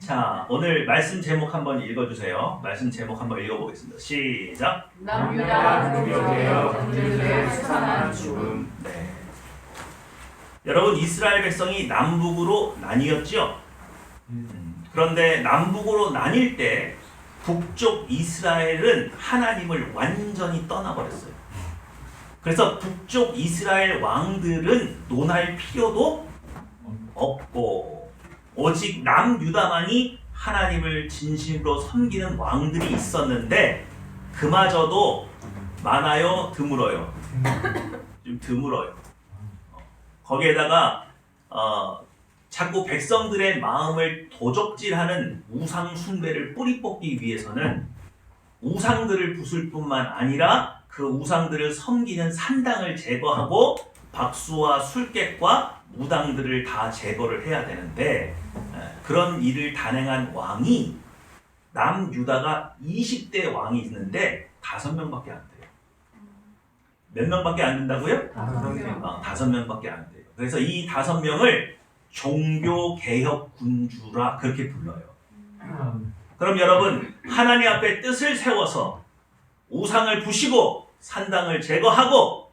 자, 오늘 말씀 제목 한번 읽어주세요. 말씀 제목 한번 읽어보겠습니다. 시작. 남유다 종교개혁 군주들의 수상한 죽음. 네. 여러분, 이스라엘 백성이 남북으로 나뉘었죠? 그런데 남북으로 나뉠 때 북쪽 이스라엘은 하나님을 완전히 떠나버렸어요. 그래서 북쪽 이스라엘 왕들은 논할 필요도 없고 오직 남유다만이 하나님을 진심으로 섬기는 왕들이 있었는데 그마저도 많아요? 드물어요? 좀 드물어요. 거기에다가 자꾸 백성들의 마음을 도적질하는 우상 숭배를 뿌리 뽑기 위해서는 우상들을 부술 뿐만 아니라 그 우상들을 섬기는 산당을 제거하고 박수와 술객과 무당들을 다 제거를 해야 되는데 그런 일을 단행한 왕이 남유다가 20대 왕이 있는데 5명밖에 안 돼요. 몇 명밖에 안 된다고요? 5명. 5명밖에 안 돼요. 그래서 이 5명을 종교개혁군주라 그렇게 불러요. 그럼 여러분, 하나님 앞에 뜻을 세워서 우상을 부시고 산당을 제거하고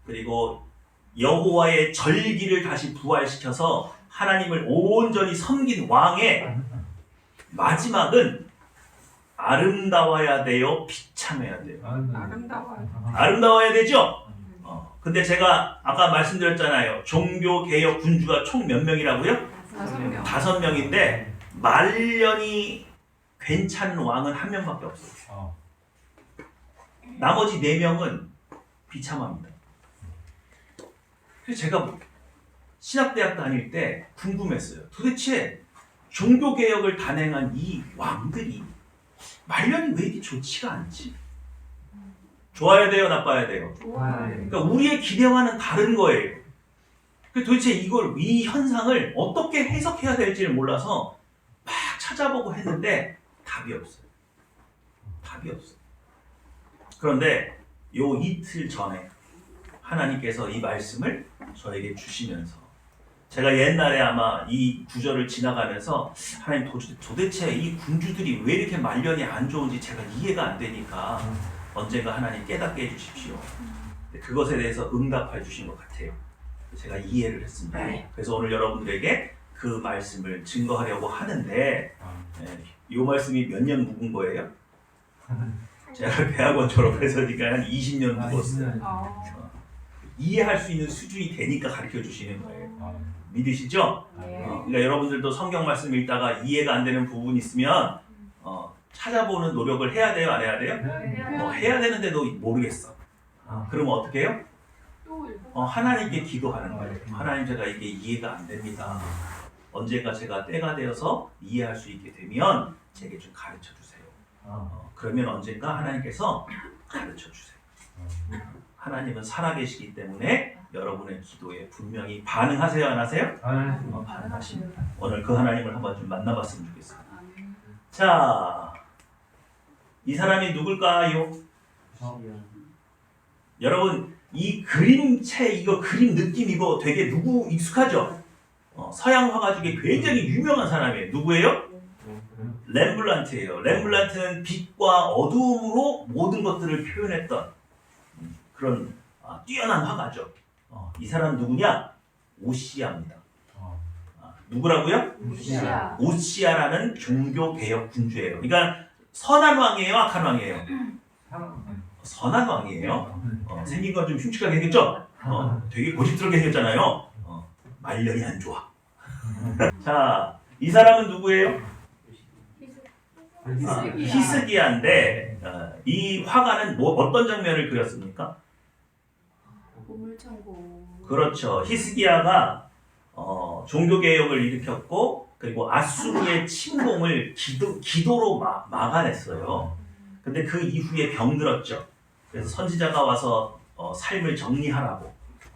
그리고 여호와의 절기를 다시 부활시켜서 하나님을 온전히 섬긴 왕의 마지막은 아름다워야 돼요? 비참해야 돼요? 아름다워야 되죠? 근데 제가 아까 말씀드렸잖아요. 종교개혁 군주가 총 몇 명이라고요? 5명. 5명인데 말년이 괜찮은 왕은 1명밖에 없어요. 나머지 4명은 비참합니다. 그래서 제가 신학대학 다닐 때 궁금했어요. 도대체 종교개혁을 단행한 이 왕들이 말년이 왜 이렇게 좋지가 않지? 좋아야 돼요? 나빠야 돼요? 그러니까 우리의 기대와는 다른 거예요. 도대체 이 현상을 어떻게 해석해야 될지를 몰라서 막 찾아보고 했는데 답이 없어요. 답이 없어요. 그런데 요 이틀 전에 하나님께서 이 말씀을 저에게 주시면서 제가 옛날에 아마 이 구절을 지나가면서 하나님 도대체 이 군주들이 왜 이렇게 말년이 안 좋은지 제가 이해가 안 되니까 언젠가 하나님 깨닫게 해주십시오. 그것에 대해서 응답해 주신 것 같아요. 제가 이해를 했습니다. 그래서 오늘 여러분들에게 그 말씀을 증거하려고 하는데 이 말씀이 몇 년 묵은 거예요? 제가 대학원 졸업해서니까 한 20년 묵었어요. 이해할 수 있는 수준이 되니까 가르쳐 주시는 거예요. 믿으시죠? 그러니까 여러분들도 성경 말씀 읽다가 이해가 안 되는 부분이 있으면 찾아보는 노력을 해야 돼요? 안 해야 돼요? 해야 되는데도 모르겠어. 그러면 어떻게 해요? 하나님께 기도하는 거예요. 하나님, 제가 이게 이해가 안 됩니다. 언젠가 제가 때가 되어서 이해할 수 있게 되면 제게 좀 가르쳐 주세요. 그러면 언젠가 하나님께서 가르쳐 주세요. 하나님은 살아계시기 때문에 여러분의 기도에 분명히 반응하세요? 안 하세요? 반응하십니다. 오늘 그 하나님을 한번 좀 만나봤으면 좋겠습니다. 자, 이 사람이 누굴까요? 여러분, 이 그림체, 이거 그림 느낌 이거 되게 누구 익숙하죠? 서양 화가 중에 굉장히 유명한 사람이에요. 누구예요? 렘블란트예요. 렘블란트는 빛과 어두움으로 모든 것들을 표현했던 그런 뛰어난 화가죠. 이 사람 누구냐? 오시아입니다. 누구라고요? 오시아라는 종교개혁 군주예요. 그러니까 선한 왕이에요? 악한 왕이에요? 선한 왕이에요. 생긴 건 좀 흉측하게 생겼죠? 되게 고집스럽게 생겼잖아요. 말년이 안 좋아. 자, 이 사람은 누구예요? 히스기야인데 이 화가는 어떤 장면을 그렸습니까? 보물창고. 그렇죠. 히스기야가 종교개혁을 일으켰고 그리고 아수르의 침공을 기도로 막아냈어요. 근데 그 이후에 병들었죠. 그래서 선지자가 와서 삶을 정리하라고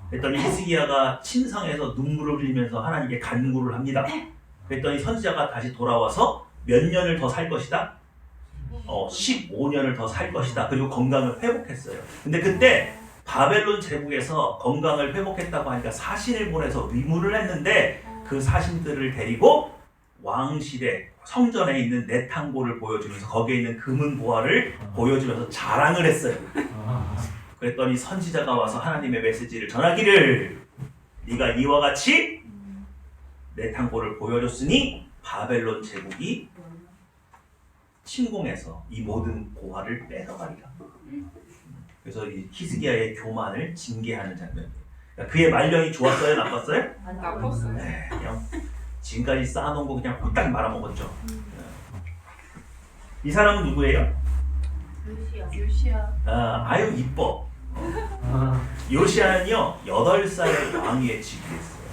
그랬더니 히스기야가 침상에서 눈물을 흘리면서 하나님께 간구를 합니다. 그랬더니 선지자가 다시 돌아와서 몇 년을 더 살 것이다? 15년을 더 살 것이다. 그리고 건강을 회복했어요. 근데 그때 바벨론 제국에서 건강을 회복했다고 하니까 사신을 보내서 위무를 했는데 그 사신들을 데리고 왕실의 성전에 있는 내탕고를 보여주면서 거기에 있는 금은 보화를 보여주면서 자랑을 했어요. 그랬더니 선지자가 와서 하나님의 메시지를 전하기를 네가 이와 같이 내탕고를 보여줬으니 바벨론 제국이 침공해서 이 모든 보화를 뺏어가리라. 그래서 이 히스기야의 교만을 징계하는 장면이에요. 그러니까 그의 말년이 좋았어요, 나빴어요? 나빴어요. 네, 그냥 지금까지 쌓아놓은 거 그냥 홀딱 말아먹었죠. 이 사람은 누구예요? 요시야. 아유 이뻐. 요시아는요 8살의 왕위에 즉위했어요.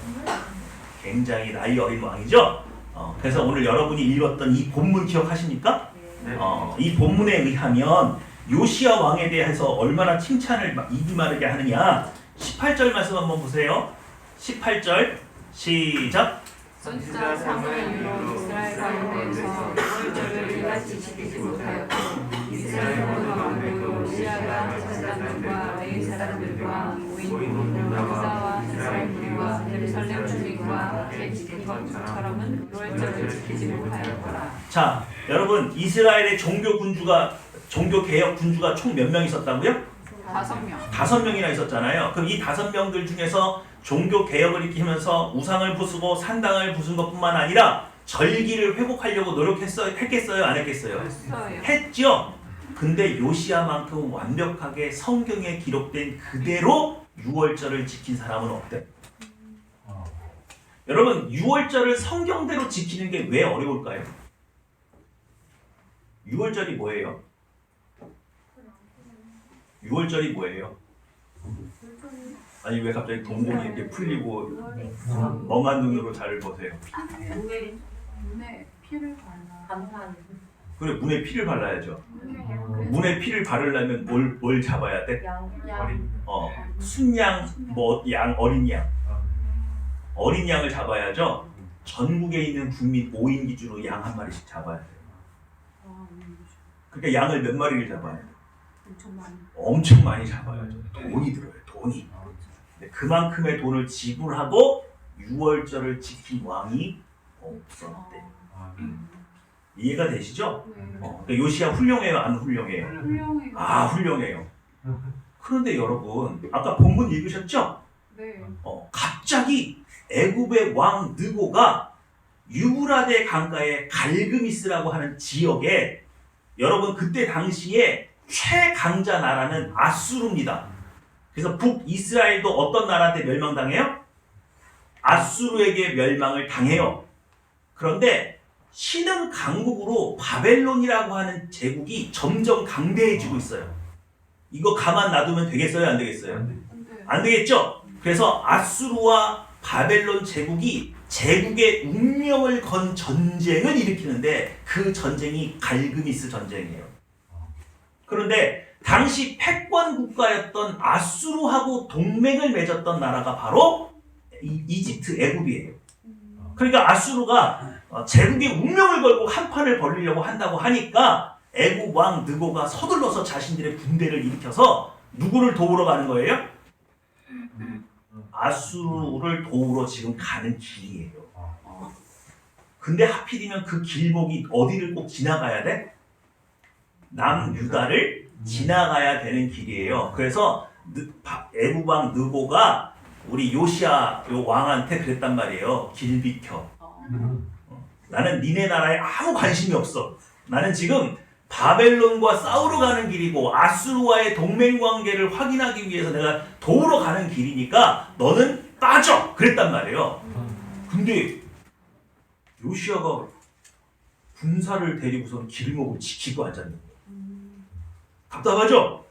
굉장히 나이 어린 왕이죠. 그래서 오늘 여러분이 읽었던 이 본문 기억하십니까? 네. 이 본문에 의하면 요시아 왕에 대해서 얼마나 칭찬을 입이 마르게 하느냐. 18절 말씀 한번 보세요. 18절 시작. 선지자 사무엘로 이스라엘 가운데에서 유월절을 일같이 지키지 못하였고 이스라엘 모든 왕들도 요시아가 사람들과 레위 사람들과 모인 유다와 이스라엘 무리와 예루살렘 주민과 함께 지킨 것처럼은 유월절을 지키지 못하였더라. 자, 여러분 이스라엘의 종교 개혁 군주가 총 몇 명 있었다고요? 5명. 5명이나 있었잖아요. 그럼 이 5명들 중에서 종교 개혁을 일으키면서 우상을 부수고 산당을 부순 것뿐만 아니라 절기를 회복하려고 했겠어요? 안 했겠어요? 했어요. 했죠. 근데 요시아만큼 완벽하게 성경에 기록된 그대로 유월절을 지킨 사람은 없대. 여러분 유월절을 성경대로 지키는 게 왜 어려울까요? 유월절이 뭐예요? 유월절이 뭐예요? 아니 왜 갑자기 동공이 이렇게 풀리고 멍한 눈으로 저를 보세요? 눈에 피를 발라. 그래 문에 피를 발라야죠. 문에 피를 바르려면 뭘 잡아야 돼? 순양 양 어린 양. 어린 양을 잡아야죠. 전국에 있는 국민 5인 기준으로 양 한 마리씩 잡아야 돼요. 그러니까 양을 몇 마리를 잡아야 돼요? 엄청 많이 잡아야죠. 돈이 들어요. 돈이. 그만큼의 돈을 지불하고 유월절을 지킨 왕이 없었대. 이해가 되시죠? 그러니까 요시야 훌륭해요? 안 훌륭해요? 훌륭해요. 아 훌륭해요. 그런데 여러분 아까 본문 읽으셨죠? 네. 갑자기 애굽의 왕 느고가 유브라데 강가의 갈그미스라고 하는 지역에 여러분 그때 당시에 최강자 나라는 아수르입니다. 그래서 북이스라엘도 어떤 나라한테 멸망당해요? 아수르에게 멸망을 당해요. 그런데 신흥 강국으로 바벨론이라고 하는 제국이 점점 강대해지고 있어요. 이거 가만 놔두면 되겠어요? 안 되겠어요? 안 되겠죠? 그래서 아수르와 바벨론 제국이 제국의 운명을 건 전쟁을 일으키는데 그 전쟁이 갈그미스 전쟁이에요. 그런데 당시 패권 국가였던 아수르하고 동맹을 맺었던 나라가 바로 이집트 애굽이에요. 그러니까 아수르가 제국의 운명을 걸고 한판을 벌이려고 한다고 하니까 애굽 왕 느고가 서둘러서 자신들의 군대를 일으켜서 누구를 도우러 가는 거예요? 아수르를 도우러 지금 가는 길이에요. 근데 하필이면 그 길목이 어디를 꼭 지나가야 돼? 남유다를 지나가야 되는 길이에요. 그래서 애굽 왕 느고가 우리 요시아 요 왕한테 그랬단 말이에요. 길 비켜. 나는 니네 나라에 아무 관심이 없어. 나는 지금 바벨론과 싸우러 가는 길이고 아수르와의 동맹 관계를 확인하기 위해서 내가 도우러 가는 길이니까 너는 빠져. 그랬단 말이에요. 근데 요시아가 군사를 데리고서 길목을 지키고 앉았는 거예요. 답답하죠?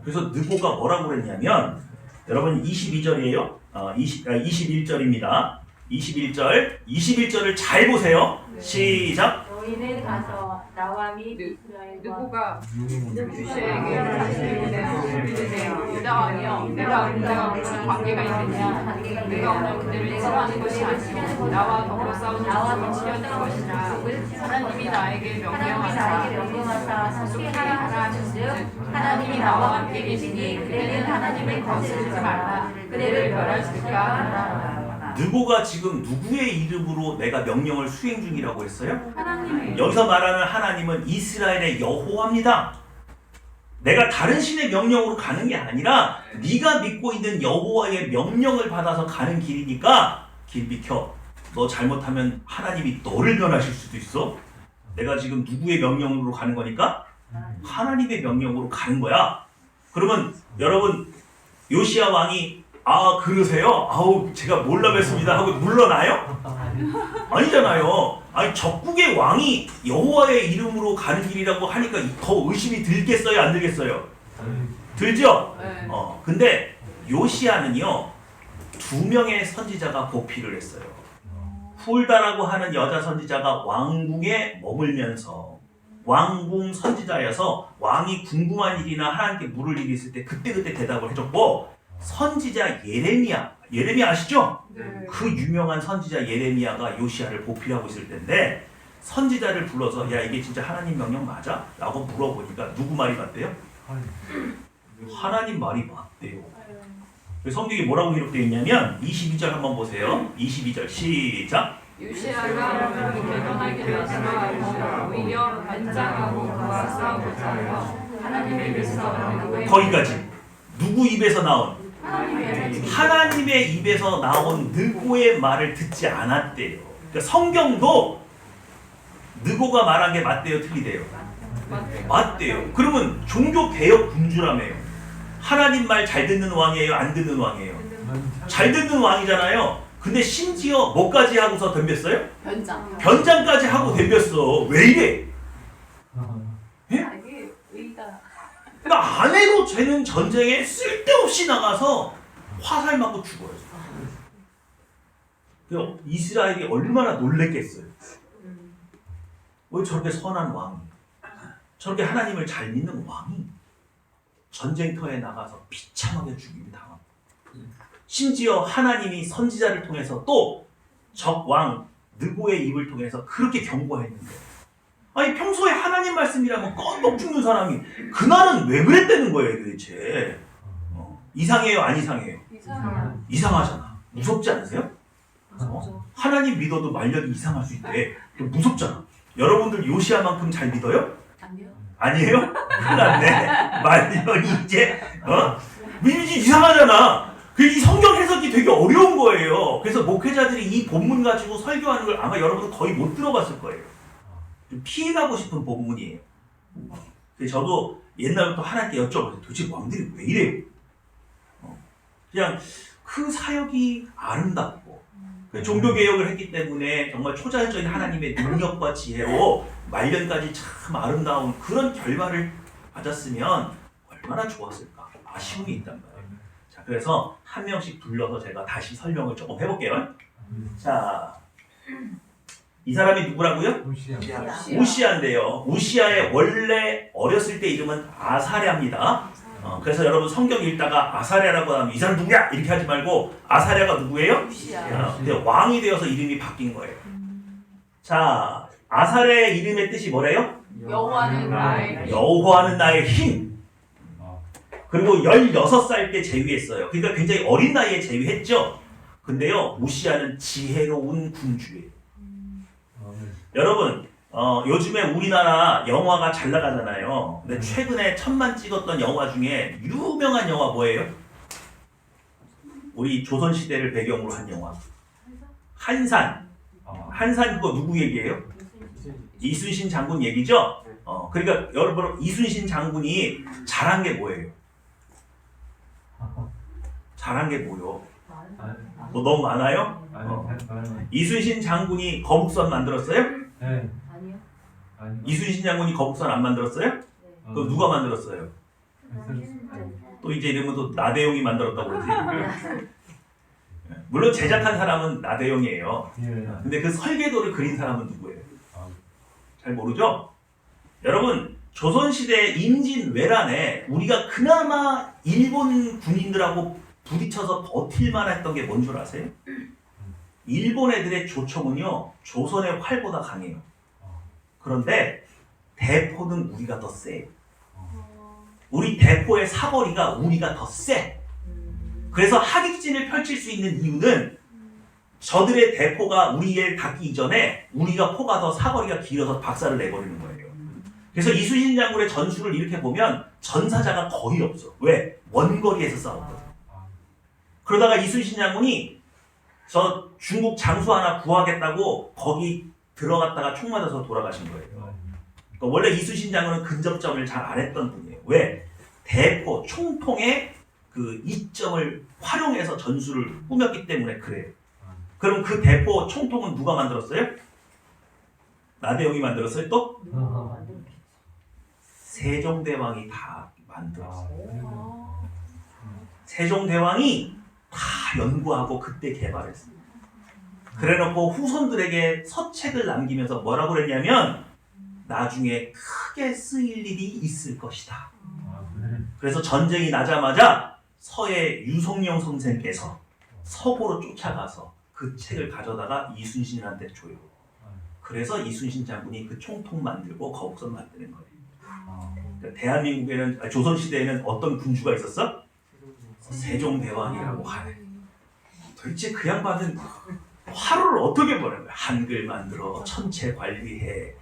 그래서 느고가 뭐라고 그랬냐면 여러분 22절이에요. 21절입니다. 21절을 잘 보세요. 시작. 너희는 가서 나와 및 이스라엘과 누구가 요시아에게 이르되 유다 왕이여 내가 그대가 무슨 관계가 있느냐 내가 오늘 그들을 치료하는 것이 아니요 나와 더불어 싸우는 것을 치려는 것이라 하나님이 나에게 명령하사 함께하라 하신즉 하나님이 나와 함께 계시니 그대는 하나님을 거스르지 말라 그대를 멸하실까 하라. 느고가 지금 누구의 이름으로 내가 명령을 수행 중이라고 했어요? 하나님의 여기서 말하는 하나님은 이스라엘의 여호와입니다. 내가 다른 신의 명령으로 가는 게 아니라 네가 믿고 있는 여호와의 명령을 받아서 가는 길이니까 길 비켜. 너 잘못하면 하나님이 너를 면하실 수도 있어. 내가 지금 누구의 명령으로 가는 거니까? 하나님의 명령으로 가는 거야. 그러면 여러분 요시야 왕이 아 그러세요? 아우 제가 몰라 뵀습니다 하고 물러나요? 아니잖아요. 아니 적국의 왕이 여호와의 이름으로 가는 길이라고 하니까 더 의심이 들겠어요? 안 들겠어요? 들죠? 네. 근데 요시야는요 2명의 선지자가 보필을 했어요. 훌다라고 하는 여자 선지자가 왕궁에 머물면서 왕궁 선지자여서 왕이 궁금한 일이나 하나님께 물을 일이 있을 때 그때그때 대답을 해줬고, 선지자 예레미야 아시죠? 네. 그 유명한 선지자 예레미야가 요시야를 보필하고 있을 때인데 선지자를 불러서 야 이게 진짜 하나님 명령 맞아? 라고 물어보니까 누구 말이 맞대요? 하나님 말이 맞대요. 성경에 뭐라고 기록되어 있냐면 22절 한번 보세요. 22절 시작. 요시야가 그렇게 떠나기를 나서가 오히려 반장하고 그와 싸우고자 하여 하나님의 입에서 거기까지. 누구 입에서 나온? 하나님의 입에서 나온 느고의 말을 듣지 않았대요. 그러니까 성경도 느고가 말한 게 맞대요, 틀리대요? 맞대요. 그러면 종교 개혁 군주라며요. 하나님 말 잘 듣는 왕이에요, 안 듣는 왕이에요? 잘 듣는 왕이잖아요. 근데 심지어 뭐까지 하고서 덤볐어요? 변장. 변장까지 하고 덤볐어. 왜 이래? 자기 의가 그러니까 아내로 되는 전쟁에 쓸데없이 나가서 화살 맞고 죽어요. 그래서 이스라엘이 얼마나 놀랬겠어요. 왜 저렇게 선한 왕이, 저렇게 하나님을 잘 믿는 왕이 전쟁터에 나가서 비참하게 죽임을 당합니다. 심지어 하나님이 선지자를 통해서 또 적왕 느고의 입을 통해서 그렇게 경고했는데, 아니 평소에 하나님 말씀이라면 껌뻑 죽는 사람이 그날은 왜 그랬다는 거예요 도대체. 이상해요 안 이상해요? 이상하잖아. 무섭지 않으세요? 하나님 믿어도 말년이 이상할 수 있대. 무섭잖아. 여러분들 요시야만큼 잘 믿어요? 아니요. 아니에요? 큰일 났네. 말년이 이제 믿으지 이상하잖아. 이 성경 해석이 되게 어려운 거예요. 그래서 목회자들이 이 본문 가지고 설교하는 걸 아마 여러분들 거의 못 들어봤을 거예요. 좀 피해가고 싶은 본문이에요. 그래서 저도 옛날부터 하나님께 여쭤봤어요. 도대체 왕들이 왜 이래요? 그냥 그 사역이 아름답고 종교개혁을 했기 때문에 정말 초자연적인 하나님의 능력과 지혜로 말년까지 참 아름다운 그런 결과를 맞았으면 얼마나 좋았을까. 아쉬움이 있단 말이에요. 자, 그래서 한 명씩 불러서 제가 다시 설명을 조금 해볼게요. 자, 이 사람이 누구라고요? 우시야인데요. 우시야의 원래 어렸을 때 이름은 아사랴입니다. 그래서 여러분 성경 읽다가 아사랴라고 하면 이 사람 누구야? 이렇게 하지 말고 아사랴가 누구예요? 근데 왕이 되어서 이름이 바뀐 거예요. 자, 아사랴의 이름의 뜻이 뭐래요? 여호와는 나의 힘. 그리고 16살 때 제위했어요. 그러니까 굉장히 어린 나이에 제위했죠. 근데요, 우시야는 지혜로운 군주예요. 여러분, 요즘에 우리나라 영화가 잘 나가잖아요. 근데 최근에 천만 찍었던 영화 중에 유명한 영화 뭐예요? 우리 조선시대를 배경으로 한 영화. 한산. 한산 그거 누구 얘기예요? 이순신 장군 얘기죠? 그러니까 여러분 이순신 장군이 잘한 게 뭐예요? 잘한 게 뭐요? 뭐 너무 많아요? 이순신 장군이 거북선 만들었어요? 네. 아니요. 이순신 장군이 거북선 안 만들었어요? 그럼 누가 만들었어요? 또 이제 이러면 또 나대용이 만들었다고 그러지. 물론 제작한 사람은 나대용이에요. 근데 그 설계도를 그린 사람은 누구예요? 잘 모르죠? 여러분, 조선시대 임진왜란에 우리가 그나마 일본 군인들하고 부딪혀서 버틸만 했던 게 뭔 줄 아세요? 일본 애들의 조총은요, 조선의 활보다 강해요. 그런데 대포는 우리가 더 세. 우리 대포의 사거리가 우리가 더 세. 그래서 하객진을 펼칠 수 있는 이유는 저들의 대포가 우리에 닿기 이전에 우리가 포가 더 사거리가 길어서 박살을 내버리는 거예요. 그래서 이순신 장군의 전술을 이렇게 보면 전사자가 거의 없어. 왜? 원거리에서 싸웠거든. 그러다가 이순신 장군이 저 중국 장수 하나 구하겠다고 거기 들어갔다가 총 맞아서 돌아가신 거예요. 그러니까 원래 이순신 장군은 근접점을 잘 안 했던 분이에요. 왜? 대포, 총통의 그 이점을 활용해서 전술을 꾸몄기 때문에 그래요. 그럼 그 대포, 총통은 누가 만들었어요? 나대용이 만들었어요? 또? 세종대왕이 다 만들었어요. 세종대왕이 다 연구하고 그때 개발했어요. 그래놓고 후손들에게 서책을 남기면서 뭐라고 그랬냐면 나중에 크게 쓰일 일이 있을 것이다. 그래서 전쟁이 나자마자 서해 유성룡 선생께서 서고로 쫓아가서 그 책을 가져다가 이순신한테 줘요. 그래서 이순신 장군이 그 총통 만들고 거북선 만드는 거예요. 그러니까 대한민국에는 조선시대에는 어떤 군주가 있었어? 세종대왕이라고 하네. 도대체 그 양반은 하루를 어떻게 보낸 거야? 한글 만들어, 천체 관리해,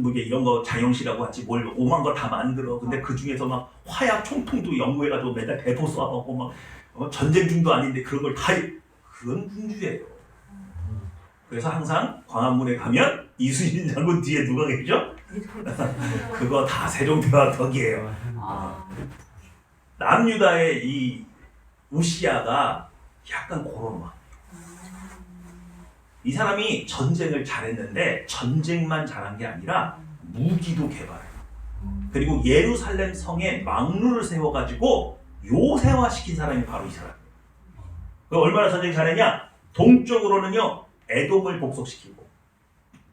이게 이런 거 장영시라고 하지 뭘 오만 거 다 만들어. 근데 그 중에서 막 화약 총통도 연구해가지고 매달 대포 쏴갖고 막 전쟁 중도 아닌데 그런 걸 다 그건 군주예요. 그래서 항상 광화문에 가면 이순신 장군 뒤에 누가 계시죠? 그거 다 세종대왕 덕이에요. 남유다의 이 우시야가 약간 그런 막. 이 사람이 전쟁을 잘했는데 전쟁만 잘한 게 아니라 무기도 개발해요. 그리고 예루살렘 성에 망루를 세워가지고 요새화시킨 사람이 바로 이 사람이에요. 얼마나 전쟁 잘했냐? 동쪽으로는요 에돔을 복속시키고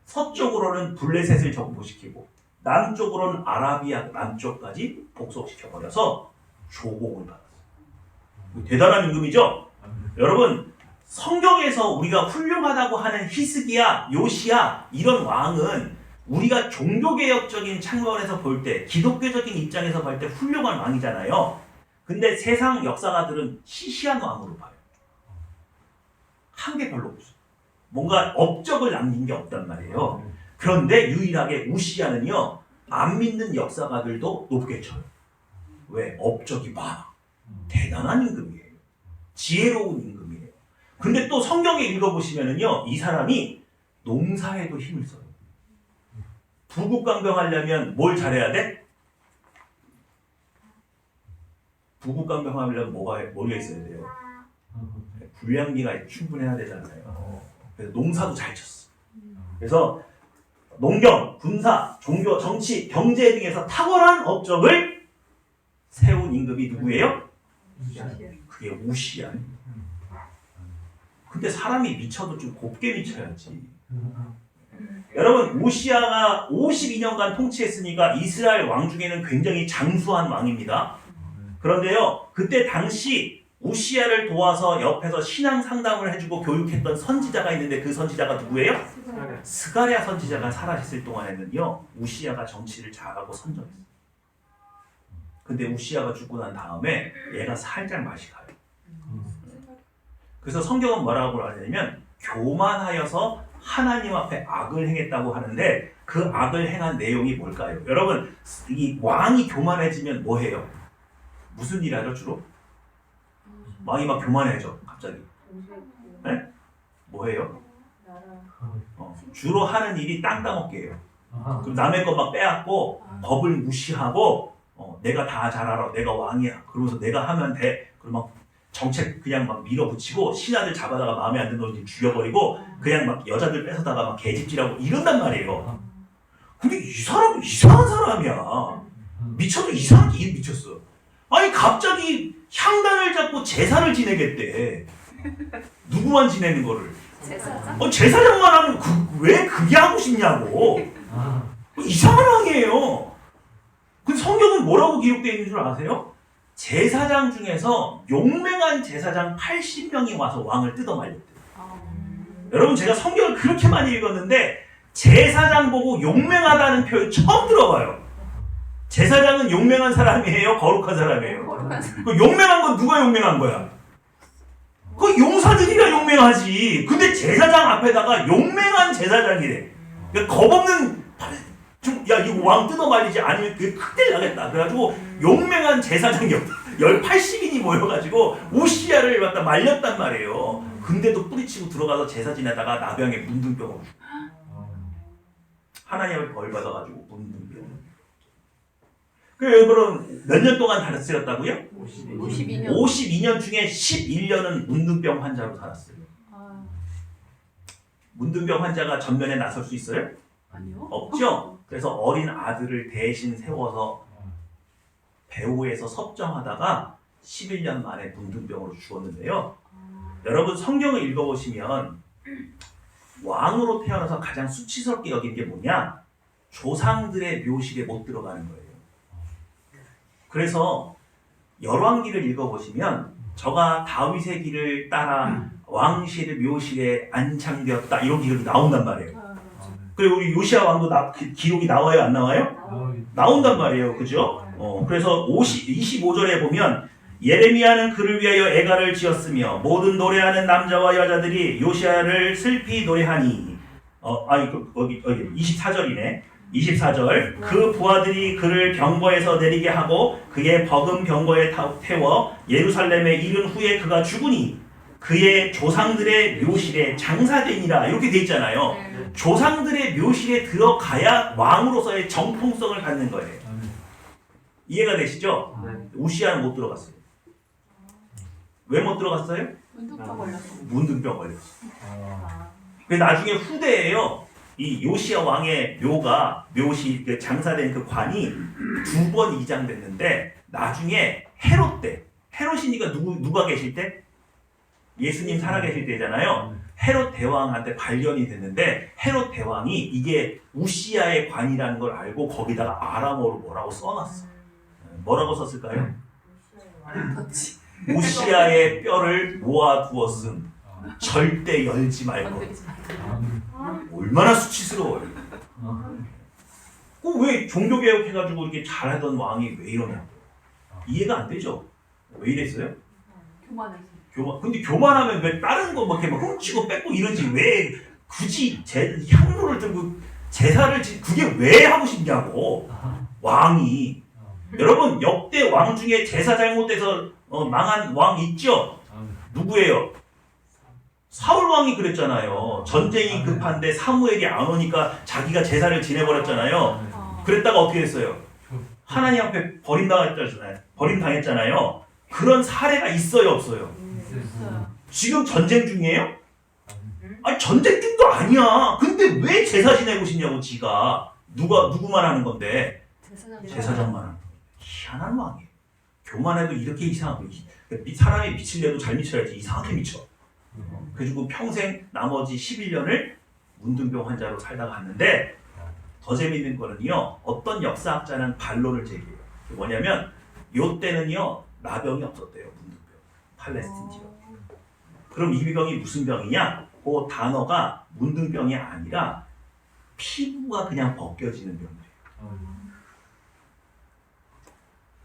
서쪽으로는 블레셋을 정복시키고 남쪽으로는 아라비아 남쪽까지 복속시켜버려서 조공을 받았어요. 대단한 임금이죠? 여러분 성경에서 우리가 훌륭하다고 하는 히스기야, 요시야 이런 왕은 우리가 종교개혁적인 측면에서 볼 때 기독교적인 입장에서 볼 때 훌륭한 왕이잖아요. 근데 세상 역사가들은 시시한 왕으로 봐요. 한 게 별로 없어요. 뭔가 업적을 남긴 게 없단 말이에요. 그런데 유일하게 우시야는요 안 믿는 역사가들도 높게 쳐요. 왜? 업적이 많아. 대단한 임금이에요. 지혜로운 임금이에요. 근데 또 성경에 읽어보시면은요 이 사람이 농사에도 힘을 써요. 부국강병하려면 뭘 잘해야 돼? 부국강병하려면 뭐가 있어야 돼요? 불량기가 충분해야 되잖아요. 그래서 농사도 잘 쳤어. 그래서 농경, 군사, 종교, 정치, 경제 등에서 탁월한 업적을 세운 임금이 누구예요? 그게 우시야. 근데 사람이 미쳐도 좀 곱게 미쳐야지. 여러분 우시야가 52년간 통치했으니까 이스라엘 왕 중에는 굉장히 장수한 왕입니다. 그런데요 그때 당시 우시야를 도와서 옆에서 신앙 상담을 해주고 교육했던 선지자가 있는데 그 선지자가 누구예요? 스가랴 선지자가 살아있을 동안에는요 우시야가 정치를 잘하고 선정했어요. 근데 우시야가 죽고 난 다음에 얘가 살짝 맛이 가요. 그래서 성경은 뭐라고 하냐면 교만하여서 하나님 앞에 악을 행했다고 하는데 그 악을 행한 내용이 뭘까요? 여러분 이 왕이 교만해지면 뭐 해요? 무슨 일 하죠 주로? 왕이 막 교만해져 갑자기. 네? 뭐 해요? 주로 하는 일이 땅 따먹기 예요. 그럼 남의 거 막 빼앗고 법을 무시하고 내가 다 잘 알아. 내가 왕이야. 그러면서 내가 하면 돼. 그러면 정책 그냥 막 밀어붙이고 신하들 잡아다가 마음에 안 드는 놈들 죽여버리고 그냥 막 여자들 뺏어다가 막 개집질하고 이런단 말이에요. 근데 이 사람은 이상한 사람이야. 미쳐도 이상하게 미쳤어. 아니 갑자기 향단을 잡고 제사를 지내겠대. 누구만 지내는 거를. 제사장만 하면 왜 그게 하고 싶냐고. 이상한 왕이에요. 근데 성경은 뭐라고 기록되어 있는 줄 아세요? 제사장 중에서 용맹한 제사장 80명이 와서 왕을 뜯어말렸대요. 여러분 제가 성경을 그렇게 많이 읽었는데 제사장 보고 용맹하다는 표현 처음 들어봐요. 제사장은 용맹한 사람이에요? 거룩한 사람이에요? 그 용맹한 건 누가 용맹한 거야? 그 용사들이라 용맹하지. 근데 제사장 앞에다가 용맹한 제사장이래. 그러니까 겁없는 야 이거 왕 뜯어 말리지 아니면 그 큰일 나겠다. 그래가지고 용맹한 제사장이었다. 80인이 모여가지고 우시야를 갖다 말렸단 말이에요. 근데도 뿌리치고 들어가서 제사 지내다가 나병에 문둥병으로 하나님을 벌 받아가지고 문둥병. 그 여러분은 몇 년 동안 다녔었다고요? 52년. 52년 중에 11년은 문둥병 환자로 살았어요. 아, 문둥병 환자가 전면에 나설 수 있어요? 아니요. 없죠? 그래서 어린 아들을 대신 세워서 배후에서 섭정하다가 11년 만에 문둥병으로 죽었는데요. 여러분 성경을 읽어보시면 왕으로 태어나서 가장 수치스럽게 여긴 게 뭐냐? 조상들의 묘실에 못 들어가는 거예요. 그래서 열왕기를 읽어보시면 저가 다윗의 길을 따라 왕실의 묘실에 안창되었다 이런 기록이 나온단 말이에요. 아, 그렇죠. 그리고 우리 요시야 왕도 기록이 나와요, 안 나와요? 나온단 말이에요, 그죠? 그래서 25절에 보면 예레미야는 그를 위하여 애가를 지었으며 모든 노래하는 남자와 여자들이 요시야를 슬피 노래하니 여기 24절이네. 24절 그 부하들이 그를 병거에서 내리게 하고 그의 버금 병거에 태워 예루살렘에 이른 후에 그가 죽으니 그의 조상들의 묘실에 장사되니라 이렇게 돼 있잖아요. 조상들의 묘실에 들어가야 왕으로서의 정통성을 갖는 거예요. 이해가 되시죠? 우시야는 못 들어갔어요. 왜 못 들어갔어요? 문둥병 걸렸어. 문둥병 걸렸어. 나중에 후대에요. 이 요시야 왕의 묘시 장사된 그 관이 2번 이장됐는데 나중에 헤롯 때 헤롯이니까 누가 계실 때? 예수님 살아계실 때잖아요. 헤롯 대왕한테 발견이 됐는데 헤롯 대왕이 이게 우시야의 관이라는 걸 알고 거기다가 아람어로 뭐라고 써놨어. 뭐라고 썼을까요? 그렇지. 우시야의 뼈를 모아두었음 절대 열지 말고. 건드리지 말고. 얼마나 수치스러워요. 왜 종교개혁 해가지고 이렇게 잘하던 왕이 왜 이러냐고. 이해가 안 되죠? 왜 이랬어요? 교만해서. 근데 교만하면 왜 다른 거 막 훔치고 뺏고 이러지 왜 굳이 향로를 들고 제사를 그게 왜 하고 싶냐고. 왕이. 여러분 역대 왕 중에 제사 잘못돼서 망한 왕 있죠? 누구예요? 사울 왕이 그랬잖아요. 전쟁이 급한데 사무엘이 안 오니까 자기가 제사를 지내버렸잖아요. 그랬다가 어떻게 됐어요? 하나님 앞에 버림당했잖아요. 그런 사례가 있어요, 없어요? 있어요. 지금 전쟁 중이에요? 아니 전쟁 중도 아니야. 근데 왜 제사 지내고 싶냐고 지가. 누구만 하는 건데 제사장만 하는 거예요. 희한한 왕이에요. 교만해도 이렇게 이상하고 사람이 미치려도 잘 미쳐야지 이상하게 미쳐. 그리고 평생 나머지 11년을 문둥병 환자로 살다가 갔는데 더 재밌는 거는요. 어떤 역사학자는 반론을 제기해요. 뭐냐면 요때는요. 나병이 없었대요. 문둥병. 팔레스틴 지역. 그럼 이 병이 무슨 병이냐? 그 단어가 문둥병이 아니라 피부가 그냥 벗겨지는 병이에요.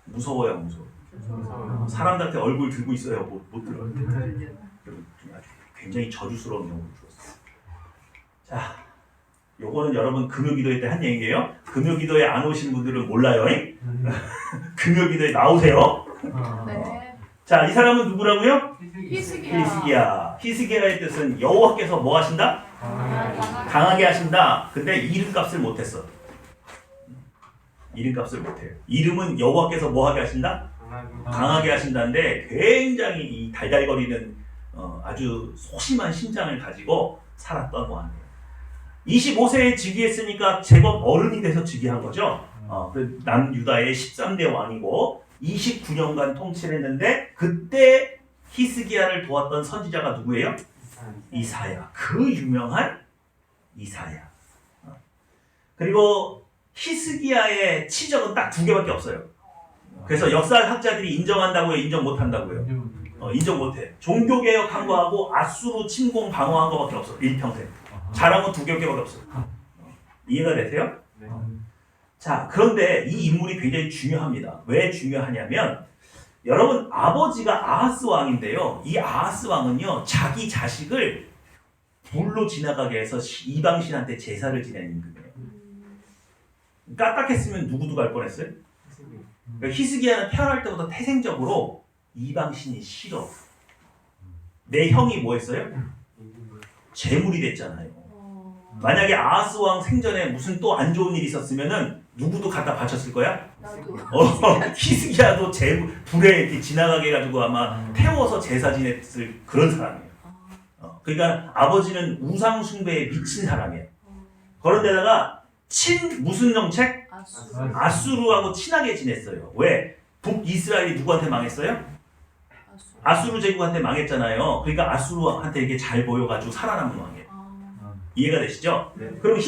무서워요, 무서워. 사람들한테 얼굴 들고 있어요. 못 들어요. 아주 굉장히 저주스러운 용어를 주었어요. 자, 요거는 여러분 금요기도회 때 한 얘기예요. 금요기도회 안 오신 분들은 몰라요. 금요기도회 나오세요. 네. 자, 이 사람은 누구라고요? 히스기야. 히스기야의 뜻은 여호와께서 뭐 하신다? 강하게 하신다. 근데 이름값을 못했어. 이름값을 못해요. 이름은 여호와께서 뭐 하게 하신다? 강하게 하신다는데 굉장히 이 달달거리는 아주 소심한 심장을 가지고 살았던 왕이에요. 25세에 즉위했으니까 제법 어른이 돼서 즉위한 거죠. 남유다의 13대 왕이고 29년간 통치를 했는데 그때 히스기야를 도왔던 선지자가 누구예요? 이사야. 그 유명한 이사야. 그리고 히스기야의 치적은 딱 2개밖에 없어요. 그래서 역사학자들이 인정한다고요? 인정 못한다고요? 인정 못해. 종교개혁한 거하고 아수르 침공 방어한 거밖에 없어. 일평생. 잘한 건 2개밖에 없어. 이해가 되세요? 자, 그런데 이 인물이 굉장히 중요합니다. 왜 중요하냐면 여러분 아버지가 아하스 왕인데요. 이 아하스 왕은요 자기 자식을 불로 지나가게 해서 이방신한테 제사를 지내는 임금이에요. 까딱했으면 누구도 갈 뻔했어요. 그러니까 히스기야는 태어날 때부터 태생적으로 이방신이 싫어. 내 형이 뭐 했어요? 재물이 됐잖아요. 만약에 아하스 왕 생전에 무슨 또 안 좋은 일이 있었으면은 누구도 갖다 바쳤을 거야? 나도. 히스기야도 불에 이렇게 지나가게 해가지고 아마 태워서 제사 지냈을 그런 사람이에요. 그러니까 아버지는 우상 숭배에 미친 사람이에요. 그런데다가 무슨 정책? 아수르하고 친하게 지냈어요. 왜? 북이스라엘이 누구한테 망했어요? 아수르 제국한테 망했잖아요. 그러니까 아수르한테 이렇게 잘 보여가지고 살아남은 왕이에요. 이해가 되시죠? 네. 그럼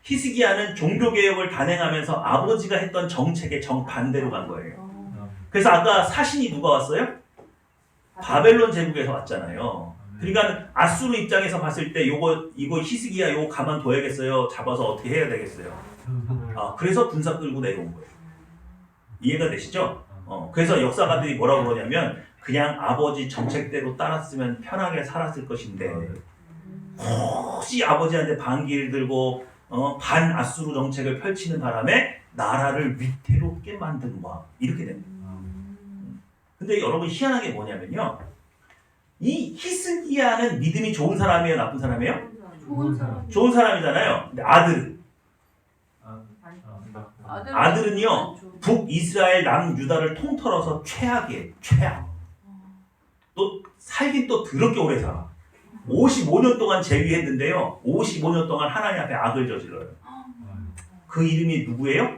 히스기야는 종교개혁을 단행하면서 아버지가 했던 정책의 정반대로 간 거예요. 그래서 아까 사신이 누가 왔어요? 바벨론 제국에서 왔잖아요. 그러니까 아수르 입장에서 봤을 때 이거 히스기야 요거 가만둬야겠어요. 잡아서 어떻게 해야 되겠어요. 그래서 군사 끌고 내려온 거예요. 이해가 되시죠? 그래서 역사가들이 뭐라고 그러냐면 그냥 아버지 정책대로 따랐으면 편하게 살았을 것인데 혹시 아버지한테 반기를 들고 반 아수르 정책을 펼치는 바람에 나라를 위태롭게 만든 와 이렇게 됩니다. 근데 여러분 희한하게 뭐냐면요, 이 히스기야는 믿음이 좋은 사람이에요, 나쁜 사람이에요? 좋은 사람이잖아요. 근데 아들은요 북이스라엘 남유다를 통틀어서 최악이에요. 최악. 또 살긴 또 더럽게 오래 살아. 55년 동안 재위했는데요 55년 동안 하나님 앞에 악을 저질러요. 그 이름이 누구예요?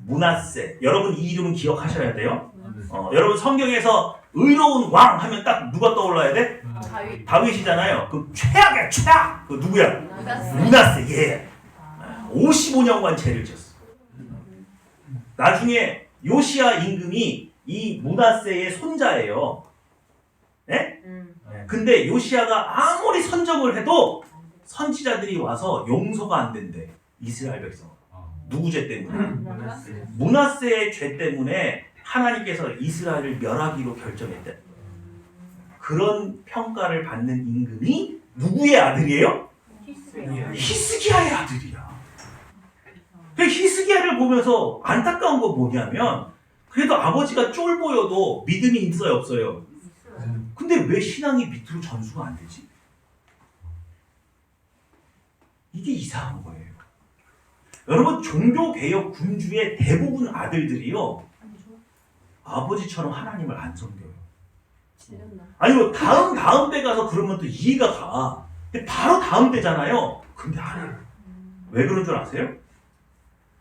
므낫세. 여러분 이 이름은 기억하셔야 돼요. 여러분 성경에서 의로운 왕 하면 딱 누가 떠올라야 돼? 다윗이잖아요. 그 최악이야 최악. 그 누구야? 므낫세. 예. 55년간 죄를 지었어. 나중에 요시야 임금이 이 므낫세의 손자예요. 네? 근데 요시야가 아무리 선정을 해도 선지자들이 와서 용서가 안 된대. 이스라엘 백성. 누구 죄 때문에? 므낫세의 죄 때문에 하나님께서 이스라엘을 멸하기로 결정했대. 그런 평가를 받는 임금이 누구의 아들이에요? 히스기야의 아들이야. 그 히스기야를 보면서 안타까운 거 뭐냐면 그래도 아버지가 쫄 보여도 믿음이 있어요 없어요? 근데 왜 신앙이 밑으로 전수가 안 되지? 이게 이상한 거예요. 여러분 종교개혁 군주의 대부분 아들들이요 아버지처럼 하나님을 안 섬겨요. 아니 뭐 다음 때 가서 그러면 또 이해가 가. 근데 바로 다음 때잖아요. 근데 안 해요. 왜 그런 줄 아세요?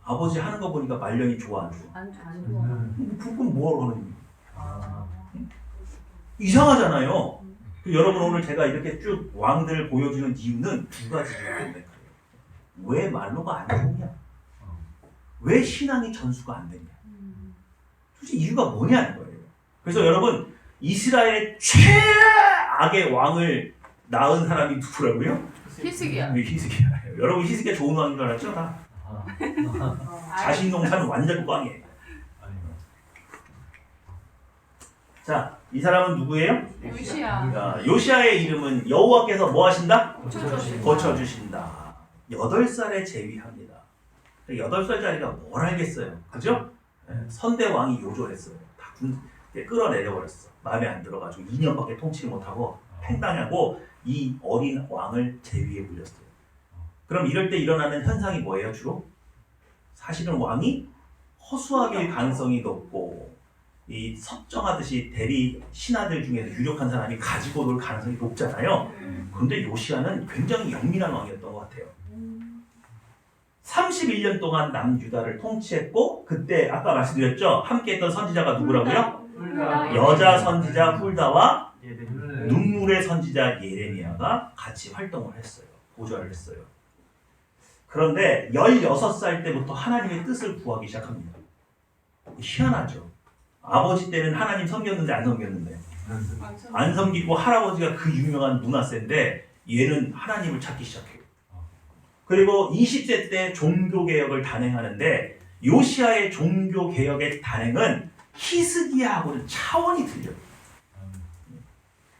아버지 하는 거 보니까 말년이 좋아 안 좋아? 그건 뭐하러 하는 거예요? 이상하잖아요. 여러분 오늘 제가 이렇게 쭉 왕들 보여주는 이유는 두 가지 이유 때문에 그래요. 왜 말로가 안 좋냐? 왜 신앙이 전수가 안 되냐? 솔직히 이유가 뭐냐는 거예요. 그래서 여러분 이스라엘의 최악의 왕을 낳은 사람이 누구라고요? 히스기야. 히스기야예요. 여러분 히스기야 좋은 왕인 줄 알았죠? 다. 자신 농사는 완전 꽝이에요. 자, 이 사람은 누구예요? 요시야. 요시야의 이름은 여호와께서 뭐 하신다? 고쳐주신다. 고쳐주신다. 8살에 제위합니다. 8살짜리가 뭘 알겠어요. 그죠? 선대 왕이 요절했어요. 다 끌어내려버렸어. 마음에 안 들어가지고 2년밖에 통치를 못하고 팽당하고 이 어린 왕을 제위에 불렸어요. 그럼 이럴 때 일어나는 현상이 뭐예요 주로? 사실은 왕이 허수아비일 가능성이 높고 이 섭정하듯이 대리 신하들 중에서 유력한 사람이 가지고 놀 가능성이 높잖아요. 그런데 요시야는 굉장히 영민한 왕이었던 것 같아요. 31년 동안 남유다를 통치했고 그때 아까 말씀드렸죠? 함께했던 선지자가 누구라고요? 여자 선지자 훌다와 눈물의 선지자 예레미야가 같이 활동을 했어요. 보좌를 했어요. 그런데 16살 때부터 하나님의 뜻을 구하기 시작합니다. 희한하죠? 아버지 때는 하나님 섬겼는데 안 섬겼는데 안 섬기고 할아버지가 그 유명한 므낫세인데 얘는 하나님을 찾기 시작해요. 그리고 20세 때 종교개혁을 단행하는데 요시아의 종교 개혁의 단행은 히스기야하고는 차원이 틀려요.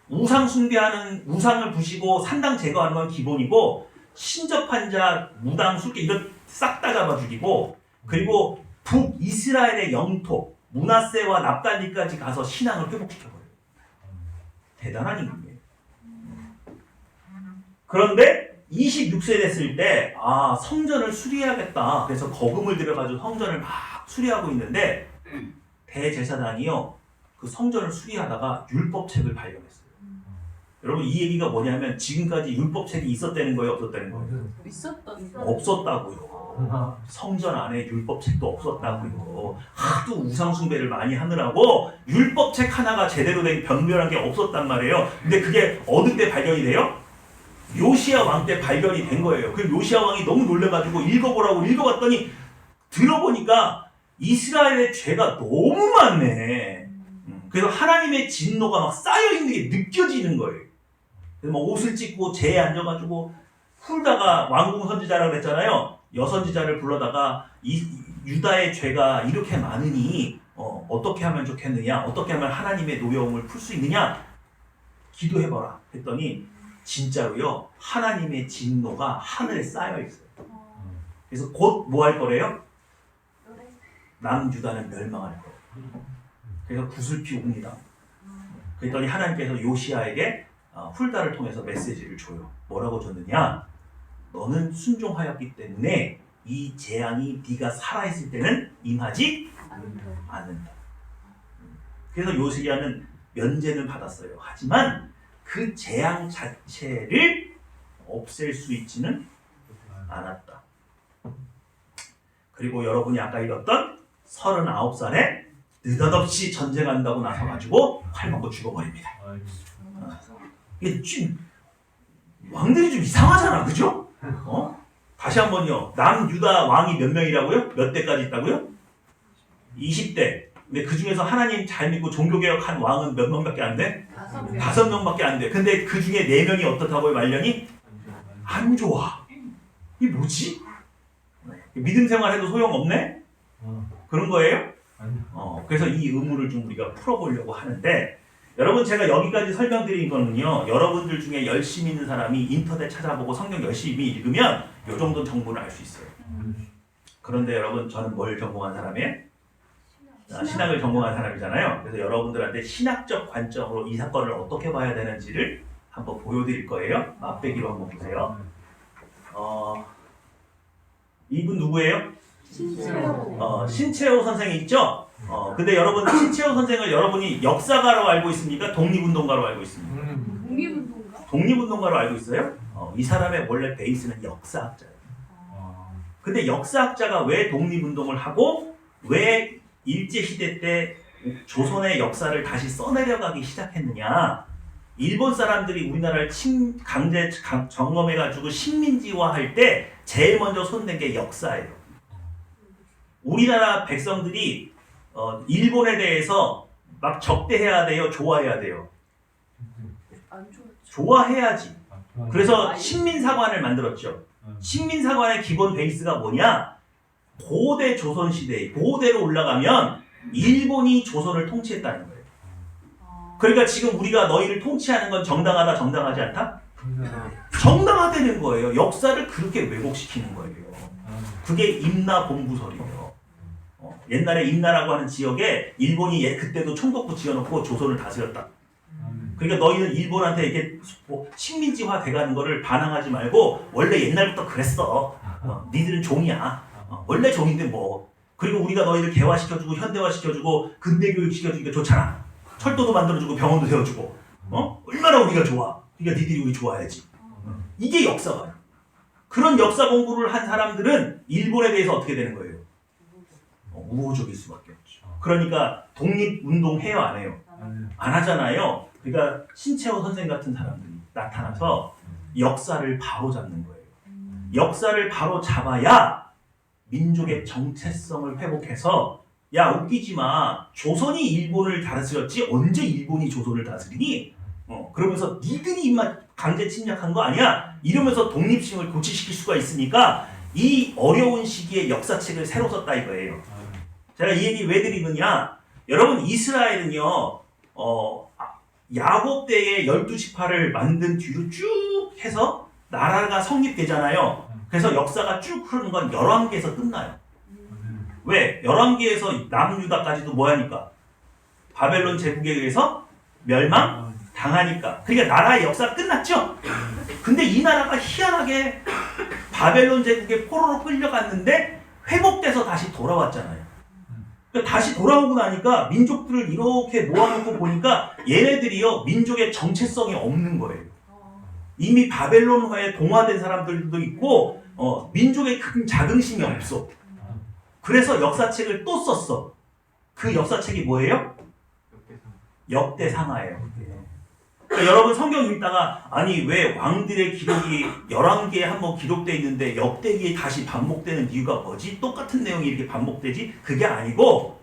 우상 숭배하는 우상을 부시고 산당 제거하는 건 기본이고 신접한 자, 무당, 술개 이런 싹 다 잡아 죽이고 그리고 북이스라엘의 영토 므낫세와 납달리까지 가서 신앙을 회복시켜버려요. 대단한 임무예요. 그런데 26세 됐을 때 성전을 수리해야겠다. 그래서 거금을 들여가지고 성전을 막 수리하고 있는데 대제사장이요 그 성전을 수리하다가 율법책을 발견했어요. 여러분 이 얘기가 뭐냐면 지금까지 율법책이 있었다는 거예요, 없었다는 거예요? 없었다고요. 성전 안에 율법책도 없었다고요. 하도 우상숭배를 많이 하느라고 율법책 하나가 제대로 된 변별한 게 없었단 말이에요. 근데 그게 어느 때 발견이 돼요? 요시야 왕 때 발견이 된 거예요. 그 요시야 왕이 너무 놀래가지고 읽어보라고 읽어봤더니 들어보니까 이스라엘의 죄가 너무 많네. 그래서 하나님의 진노가 막 쌓여있는 게 느껴지는 거예요. 그래서 막 옷을 찢고 재에 앉아가지고 훌다가 왕궁 선지자라고 그랬잖아요. 여선지자를 불러다가 유다의 죄가 이렇게 많으니 어떻게 하면 좋겠느냐, 어떻게 하면 하나님의 노여움을 풀 수 있느냐 기도해봐라 했더니 진짜로요 하나님의 진노가 하늘에 쌓여있어요. 그래서 곧 뭐 할 거래요? 남유다는 멸망할 거예요. 그래서 구슬피 옵니다. 그랬더니 하나님께서 요시야에게 훌다를 통해서 메시지를 줘요. 뭐라고 줬느냐? 너는 순종하였기 때문에 이 재앙이 네가 살아있을 때는 임하지 않는다. 그래서 요시야는 면제는 받았어요. 하지만 그 재앙 자체를 없앨 수 있지는 않았다. 그리고 여러분이 아까 읽었던 39살에 느닷없이 전쟁한다고 나서가지고 활 맞고 죽어버립니다. 이게 좀 왕들이 좀 이상하잖아, 그죠? 다시 한번요. 남유다 왕이 몇 명이라고요? 몇 대까지 있다고요? 20대. 근데 그 중에서 하나님 잘 믿고 종교개혁한 왕은 몇 명밖에 안 돼? 5명밖에 안 돼. 근데 그 중에 4명이 어떻다고요, 말년이? 안 좋아. 이게 뭐지? 믿음 생활해도 소용없네? 그런 거예요? 그래서 이 의문을 좀 우리가 풀어보려고 하는데 여러분 제가 여기까지 설명드린 거는요 여러분들 중에 열심히 있는 사람이 인터넷 찾아보고 성경 열심히 읽으면 요 정도 정보는 알 수 있어요. 그런데 여러분 저는 뭘 전공한 사람이에요? 신학을 전공한 사람이잖아요. 그래서 여러분들한테 신학적 관점으로 이 사건을 어떻게 봐야 되는지를 한번 보여드릴 거예요. 맛배기로 한번 보세요. 이분 누구예요? 신채호 선생이 있죠? 근데 여러분 신채호 선생을 여러분이 역사가로 알고 있습니까? 독립운동가로 알고 있습니까? 독립운동가로 알고 있어요? 이 사람의 원래 베이스는 역사학자예요. 근데 역사학자가 왜 독립운동을 하고 왜 일제시대 때 조선의 역사를 다시 써내려가기 시작했느냐? 일본 사람들이 우리나라를 강제 점검해가지고 식민지화할 때 제일 먼저 손댄 게 역사예요. 우리나라 백성들이 일본에 대해서 막 적대해야 돼요? 좋아해야 돼요? 좋아해야지. 그래서 식민사관을 만들었죠. 식민사관의 기본 베이스가 뭐냐? 고대 조선시대, 고대로 올라가면 일본이 조선을 통치했다는 거예요. 그러니까 지금 우리가 너희를 통치하는 건 정당하다, 정당하지 않다? 정당하다는 거예요. 역사를 그렇게 왜곡시키는 거예요. 그게 임나 본부설이에요. 옛날에 임나라고 하는 지역에 일본이 그때도 총독부 지어놓고 조선을 다스렸다. 그러니까 너희는 일본한테 이렇게 식민지화 돼가는 거를 반항하지 말고 원래 옛날부터 그랬어. 니들은 종이야. 원래 종인데 뭐. 그리고 우리가 너희를 개화시켜주고 현대화시켜주고 근대교육 시켜주기가 좋잖아. 철도도 만들어주고 병원도 세워주고. 얼마나 우리가 좋아. 그러니까 니들이 우리 좋아야지. 이게 역사가. 그런 역사 공부를 한 사람들은 일본에 대해서 어떻게 되는 거예요? 우호적일 수밖에 없죠. 그러니까 독립운동 해요, 안 해요? 안 하잖아요. 그러니까 신채호 선생 같은 사람들이 나타나서 역사를 바로잡는 거예요. 역사를 바로잡아야 민족의 정체성을 회복해서 야 웃기지 마. 조선이 일본을 다스렸지 언제 일본이 조선을 다스리니? 그러면서 니들이 입맛 강제 침략한 거 아니야? 이러면서 독립심을 고취시킬 수가 있으니까 이 어려운 시기에 역사책을 새로 썼다 이거예요. 제가 이 얘기 왜 드리느냐? 여러분 이스라엘은요 야곱 때에 12지파를 만든 뒤로 쭉 해서 나라가 성립되잖아요. 그래서 역사가 쭉 흐르는 건 열왕기에서 끝나요. 왜? 열왕기에서 남유다까지도 뭐 하니까? 바벨론 제국에 의해서 멸망 당하니까. 그러니까 나라의 역사가 끝났죠? 근데 이 나라가 희한하게 바벨론 제국에 포로로 끌려갔는데 회복돼서 다시 돌아왔잖아요. 그러니까 다시 돌아오고 나니까 민족들을 이렇게 모아놓고 보니까 얘네들이요 민족의 정체성이 없는 거예요. 이미 바벨론화에 동화된 사람들도 있고 민족의 큰 자긍심이 없어. 그래서 역사책을 또 썼어. 그 역사책이 뭐예요? 역대상하예요. 그러니까 여러분 성경 읽다가 아니 왜 왕들의 기록이 11개에 한번 기록되어 있는데 역대기에 다시 반복되는 이유가 뭐지? 똑같은 내용이 이렇게 반복되지? 그게 아니고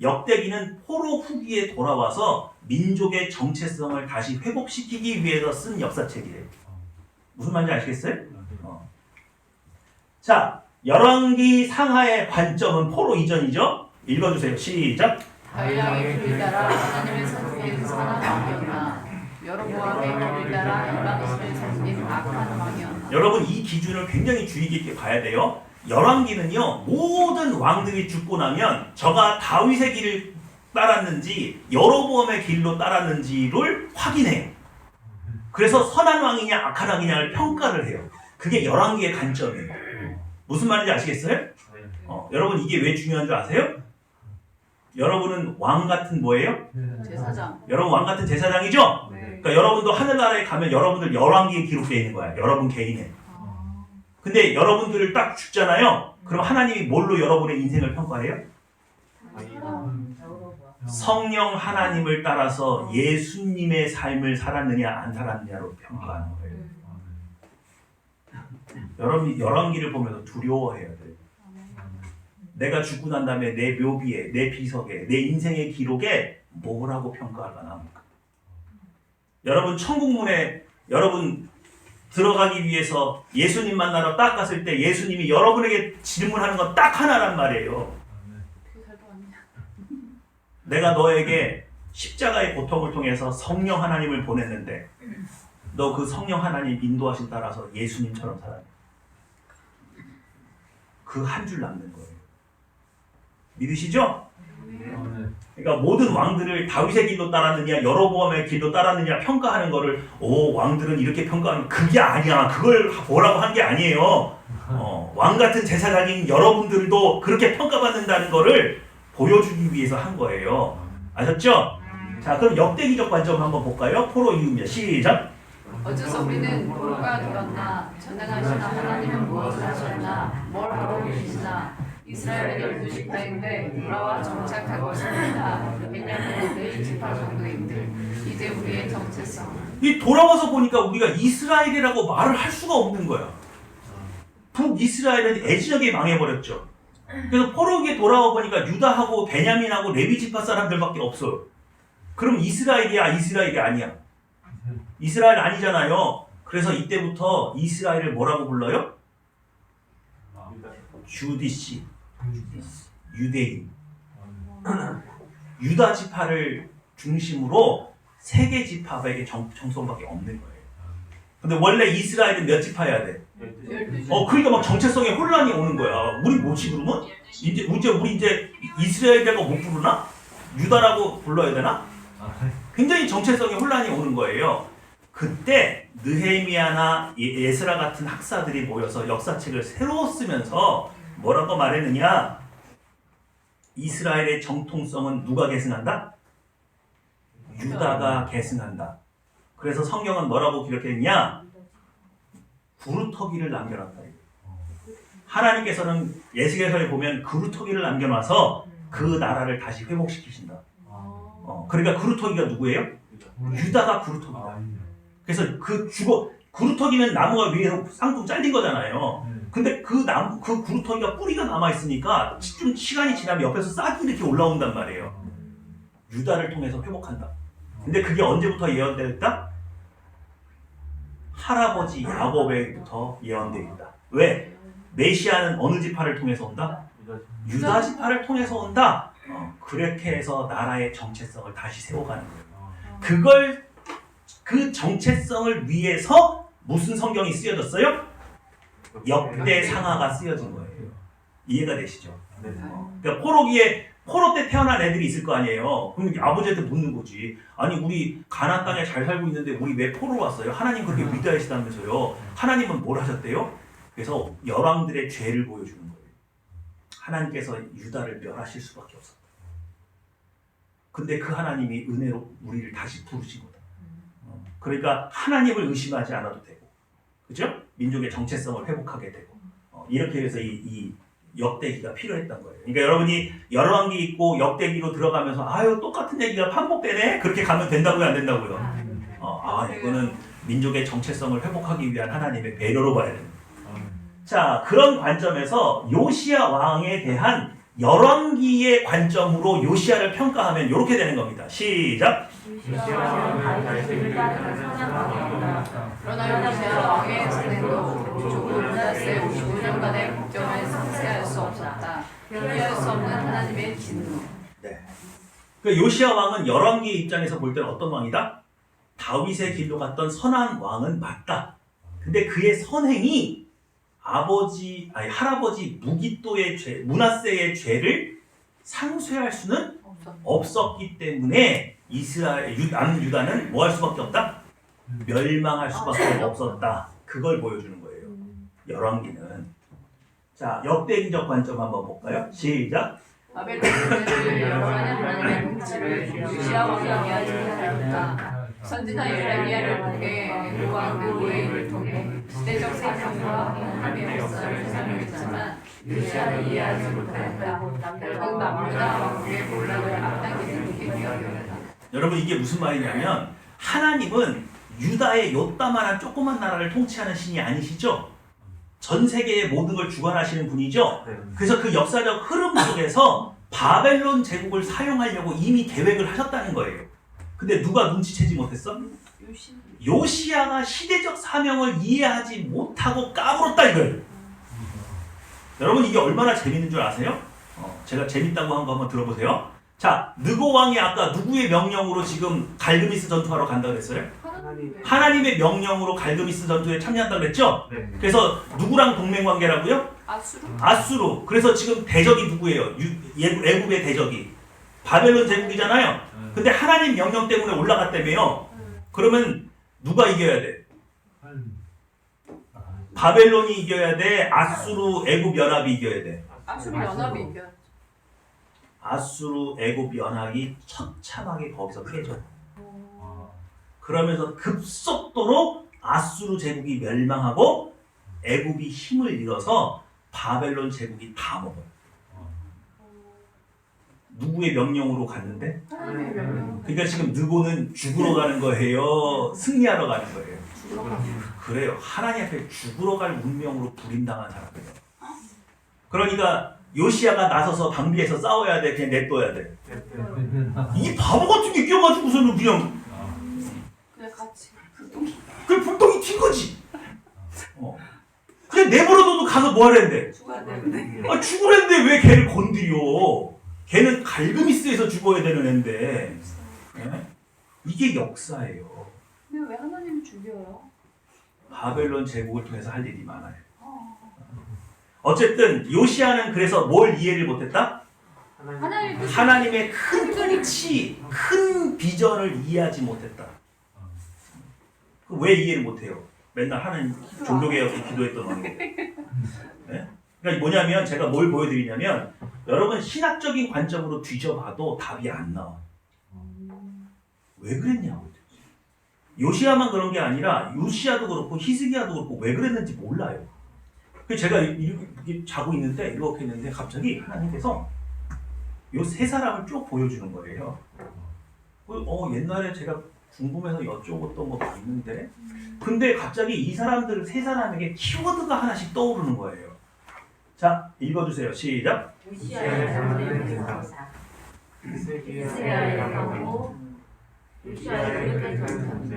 역대기는 포로 후기에 돌아와서 민족의 정체성을 다시 회복시키기 위해서 쓴 역사책이에요. 무슨 말인지 아시겠어요? 자, 열왕기 상하의 관점은 포로 이전이죠? 읽어주세요. 시작. 전략의 길을 따라 하나님의 선택된 선한 왕이었나 여로보암의 길을 따라 이방신을 섬긴 악한 왕이었나. 여러분 이 기준을 굉장히 주의 깊게 봐야 돼요. 열왕기는요 모든 왕들이 죽고 나면 저가 다윗의 길을 따랐는지 여로보암의 길로 따랐는지를 확인해요. 그래서 선한 왕이냐 악한 왕이냐를 평가를 해요. 그게 열왕기의 관점이에요. 무슨 말인지 아시겠어요? 여러분 이게 왜 중요한 줄 아세요? 여러분은 왕 같은 뭐예요? 제사장. 여러분 왕 같은 제사장이죠? 네. 그러니까 여러분도 하늘나라에 가면 여러분들 열왕기에 기록되어 있는 거야. 여러분 개인에. 근데 여러분들을 딱 죽잖아요. 그럼 하나님이 뭘로 여러분의 인생을 평가해요? 성령 하나님을 따라서 예수님의 삶을 살았느냐 안 살았느냐로 평가하는 거예요. 여러분이 열왕기를 보면서 두려워해야 돼요. 내가 죽고 난 다음에 내 묘비에, 내 비석에, 내 인생의 기록에 뭐라고 평가할까 합니까? 여러분 천국문에 여러분 들어가기 위해서 예수님 만나러 딱 갔을 때 예수님이 여러분에게 질문하는 건 딱 하나란 말이에요. 내가 너에게 십자가의 고통을 통해서 성령 하나님을 보냈는데 너 그 성령 하나님 인도하신 따라서 예수님처럼 살아야 돼. 그 한 줄 남는 거예요. 믿으시죠? 그러니까 모든 왕들을 다윗의 길로 따랐느냐 여로보암의 길로 따랐느냐 평가하는 거를 왕들은 이렇게 평가하는 그게 아니야. 그걸 보라고 한 게 아니에요. 왕 같은 제사장인 여러분들도 그렇게 평가받는다는 거를 보여주기 위해서 한 거예요. 아셨죠? 자, 그럼 역대기적 관점 한번 볼까요? 포로 이유입니다. 시작. 어째서 우리는 포로가 되었나 전능하시나 하나님은 무엇을 하셨나 뭘 하고 계시나 이스라엘의 12지파인데 돌아와 정착하고 있습니다. 왜냐하면 내 지파 정도인들 이제 우리의 정체성. 이 돌아와서 보니까 우리가 이스라엘이라고 말을 할 수가 없는 거야. 북이스라엘은 애지하게 망해버렸죠. 그래서 포로기에 돌아와 보니까 유다하고 베냐민하고 레위 지파 사람들밖에 없어요. 그럼 이스라엘이야 이스라엘이 아니야? 이스라엘 아니잖아요. 그래서 이때부터 이스라엘을 뭐라고 불러요? 주디시, 유대인. 유다 지파를 중심으로 세계 지파에게 정성밖에 없는 거예요. 근데 원래 이스라엘은 몇 지파여야 돼? 그러니까 막 정체성에 혼란이 오는 거야. 우리 뭐지 그러면? 우리 이제 이스라엘이라고 못 부르나? 유다라고 불러야 되나? 굉장히 정체성에 혼란이 오는 거예요. 그때 느헤미야나 에스라 같은 학사들이 모여서 역사책을 새로 쓰면서 뭐라고 말했느냐? 이스라엘의 정통성은 누가 계승한다? 유다가 계승한다. 그래서 성경은 뭐라고 기록했냐? 구루터기를 남겨놨다. 하나님께서는 예수께서에 보면 구루터기를 남겨놔서 그 나라를 다시 회복시키신다. 그러니까 구루터기가 누구예요? 유다가 구루터기다. 그래서 구루터기는 나무가 위에서 쌍둥 잘린 거잖아요. 근데 그 구루터기가 뿌리가 남아있으니까 좀 시간이 지나면 옆에서 싹이 이렇게 올라온단 말이에요. 유다를 통해서 회복한다. 근데 그게 언제부터 예언되었다? 할아버지 야곱에부터 예언되어 있다. 왜? 메시아는 어느 지파를 통해서 온다? 유다 지파를 통해서 온다. 그렇게 해서 나라의 정체성을 다시 세워가는 거예요. 그 정체성을 위해서 무슨 성경이 쓰여졌어요? 역대 상하가 쓰여진 거예요. 이해가 되시죠? 그러니까 포로 때 태어난 애들이 있을 거 아니에요. 그럼 아버지한테 묻는 거지. 아니 우리 가나안 땅에 잘 살고 있는데 우리 왜 포로로 왔어요? 하나님 그렇게 위대하시다면서요. 하나님은 뭘 하셨대요? 그래서 열왕들의 죄를 보여주는 거예요. 하나님께서 유다를 멸하실 수밖에 없었다. 근데 그 하나님이 은혜로 우리를 다시 부르신 거다. 그러니까 하나님을 의심하지 않아도 되고, 그죠? 민족의 정체성을 회복하게 되고, 이렇게 해서 이 역대기가 필요했던 거예요. 그러니까 여러분이 열왕기 있고 역대기로 들어가면서 아유 똑같은 얘기가 반복되네? 그렇게 가면 된다고요, 안 된다고요? 이거는 민족의 정체성을 회복하기 위한 하나님의 배려로 봐야 됩니다. 자, 그런 관점에서 요시야 왕에 대한 열왕기의 관점으로 요시야를 평가하면 이렇게 되는 겁니다. 시작! 그러나 요시야 왕의 선행도 조국 문하세 55년간의 국정을 상세할 수 없었다. 피할 수 없는 하나님의 진노. 네. 그러니까 요시야 왕은 열왕기의 입장에서 볼 때는 어떤 왕이다? 다윗의 길로 갔던 선한 왕은 맞다. 근데 그의 선행이 할아버지 무기또의 죄, 므낫세의 죄를 상쇄할 수는 없었기 때문에 남유다는 뭐 할 수밖에 없다? 멸망할 수밖에 없었다. 그걸 보여주는 거예요. 열왕기는. 자, 역대기적 관점 한번 볼까요? 시작. 바벨론을 열어가는 하나님의 통치를 요시야 왕이 이야기하였다. 선지자 예레미야를 통해 그 왕들 외인을 통해 시대적 사상과 하나님의 역사를 설명했지만 요시야를 이해하지 못하였다. 결국 남유다 왕국의 몰락을 앞당기는 계기였다. 여러분 이게 무슨 말이냐면 하나님은 유다의 요따만한 조그만 나라를 통치하는 신이 아니시죠? 전 세계의 모든 걸 주관하시는 분이죠? 그래서 그 역사적 흐름 속에서 바벨론 제국을 사용하려고 이미 계획을 하셨다는 거예요. 근데 누가 눈치채지 못했어? 요시야가 시대적 사명을 이해하지 못하고 까불었다 이거예요. 여러분 이게 얼마나 재밌는 줄 아세요? 제가 재밌다고 한 거 한번 들어보세요. 자, 느고 왕이 아까 누구의 명령으로 지금 갈그미스 전투하러 간다고 그랬어요? 하나님의 명령으로 갈그미스 전투에 참여한다고 그랬죠? 그래서 누구랑 동맹 관계라고요? 아수르. 그래서 지금 대적이 누구예요? 애굽의 대적이 바벨론 제국이잖아요. 근데 하나님 명령 때문에 올라갔다며요. 그러면 누가 이겨야 돼? 바벨론이 이겨야 돼? 아수르 애굽 연합이 이겨야 돼? 아수르 연합이 이겨. 아수르 애굽 연합이 처참하게 거기서 깨져. 그러면서 급속도로 아수르 제국이 멸망하고 애굽이 힘을 잃어서 바벨론 제국이 다 먹어요. 누구의 명령으로 갔는데? 그러니까 지금 느고는 죽으러 가는 거예요? 승리하러 가는 거예요? 그래요. 하나님 앞에 죽으러 갈 운명으로 부림당한 사람이에요. 그러니까 요시야가 나서서 방비해서 싸워야 돼? 그냥 냅둬야 돼? 이 바보 같은 게 끼어가지고서는 그냥 같이 그 불똥이 튄 거지. 그냥 내버려둬도 가서 뭐 하랬는데? 죽어야 되는데. 죽으랬는데 왜 걔를 건드려? 걔는 갈그미스에서 죽어야 되는 애인데. 네? 이게 역사예요. 근데 왜 하나님이 죽여요? 바벨론 제국을 통해서 할 일이 많아요. 어쨌든 요시야는 그래서 뭘 이해를 못했다? 하나님의 큰 통치, 큰 비전을 이해하지 못했다. 왜 이해를 못해요? 맨날 하나님 종교개혁에 기도했던 왕인데. 네? 그러니까 뭐냐면 제가 뭘 보여드리냐면 여러분 신학적인 관점으로 뒤져봐도 답이 안 나와. 왜 그랬냐고. 요시야만 그런 게 아니라 요시야도 그렇고 히스기야도 그렇고 왜 그랬는지 몰라요. 그래서 제가 이렇게 자고 있는데 이렇게 했는데 갑자기 하나님께서 요 세 사람을 쭉 보여주는 거예요. 옛날에 제가 궁금해서 여쭤봤던 것도 있는데 근데 갑자기 이 사람들 세 사람에게 키워드가 하나씩 떠오르는 거예요. 자, 읽어주세요. 시작. 요시야의 장래의 전사, 히스기야의 영광고, 요시야의 전사.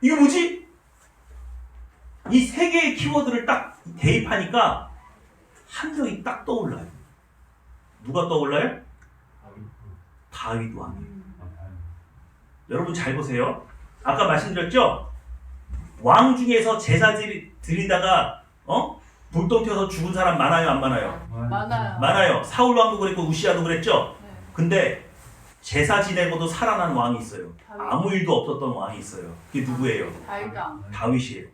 이거 뭐지? 이 세 개의 키워드를 딱 대입하니까 한 명이 딱 떠올라요. 누가 떠올라요? 다윗 왕. 여러분 잘 보세요. 아까 말씀드렸죠? 왕 중에서 제사 드리다가 불똥 튀어서 죽은 사람 많아요, 안 많아요? 많아요. 많아요. 사울 왕도 그랬고 우시아도 그랬죠? 네. 근데 제사 지내고도 살아난 왕이 있어요. 다윗. 아무 일도 없었던 왕이 있어요. 그게 누구예요? 다윗왕. 다윗이에요.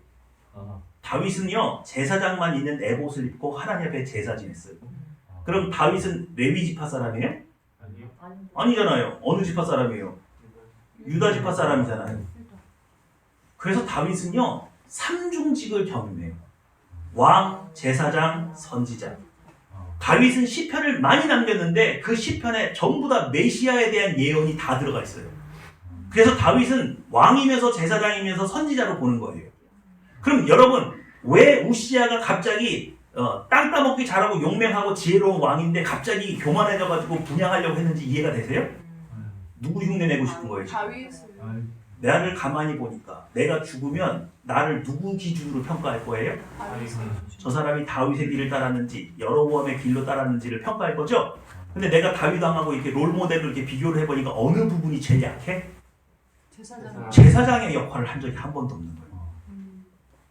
다윗은요, 제사장만 있는 에봇을 입고 하나님 앞에 제사 지냈어요. 그럼 다윗은 레위 지파 사람이에요? 아니잖아요. 어느 지파 사람이에요? 유다 지파 사람이잖아요. 그래서 다윗은요, 삼중직을 겸임해요. 왕, 제사장, 선지자. 다윗은 시편을 많이 남겼는데 그 시편에 전부 다 메시아에 대한 예언이 다 들어가 있어요. 그래서 다윗은 왕이면서 제사장이면서 선지자로 보는 거예요. 그럼 여러분, 왜 우시아가 갑자기 땅 따먹기 잘하고 용맹하고 지혜로운 왕인데 갑자기 교만해져가지고 분양하려고 했는지 이해가 되세요? 누구 흉내 내고 싶은 거예요? 지금? 다윗을. 나를 가만히 보니까 내가 죽으면 나를 누구 기준으로 평가할 거예요? 다윗을. 저 사람이 다윗의 길을 따랐는지 여로보암의 길로 따랐는지를 평가할 거죠? 근데 내가 다윗 왕하고 이렇게 롤 모델로 이렇게 비교를 해보니까 어느 부분이 제일 약해? 제사장. 제사장의 역할을 한 적이 한 번도 없는 거예요.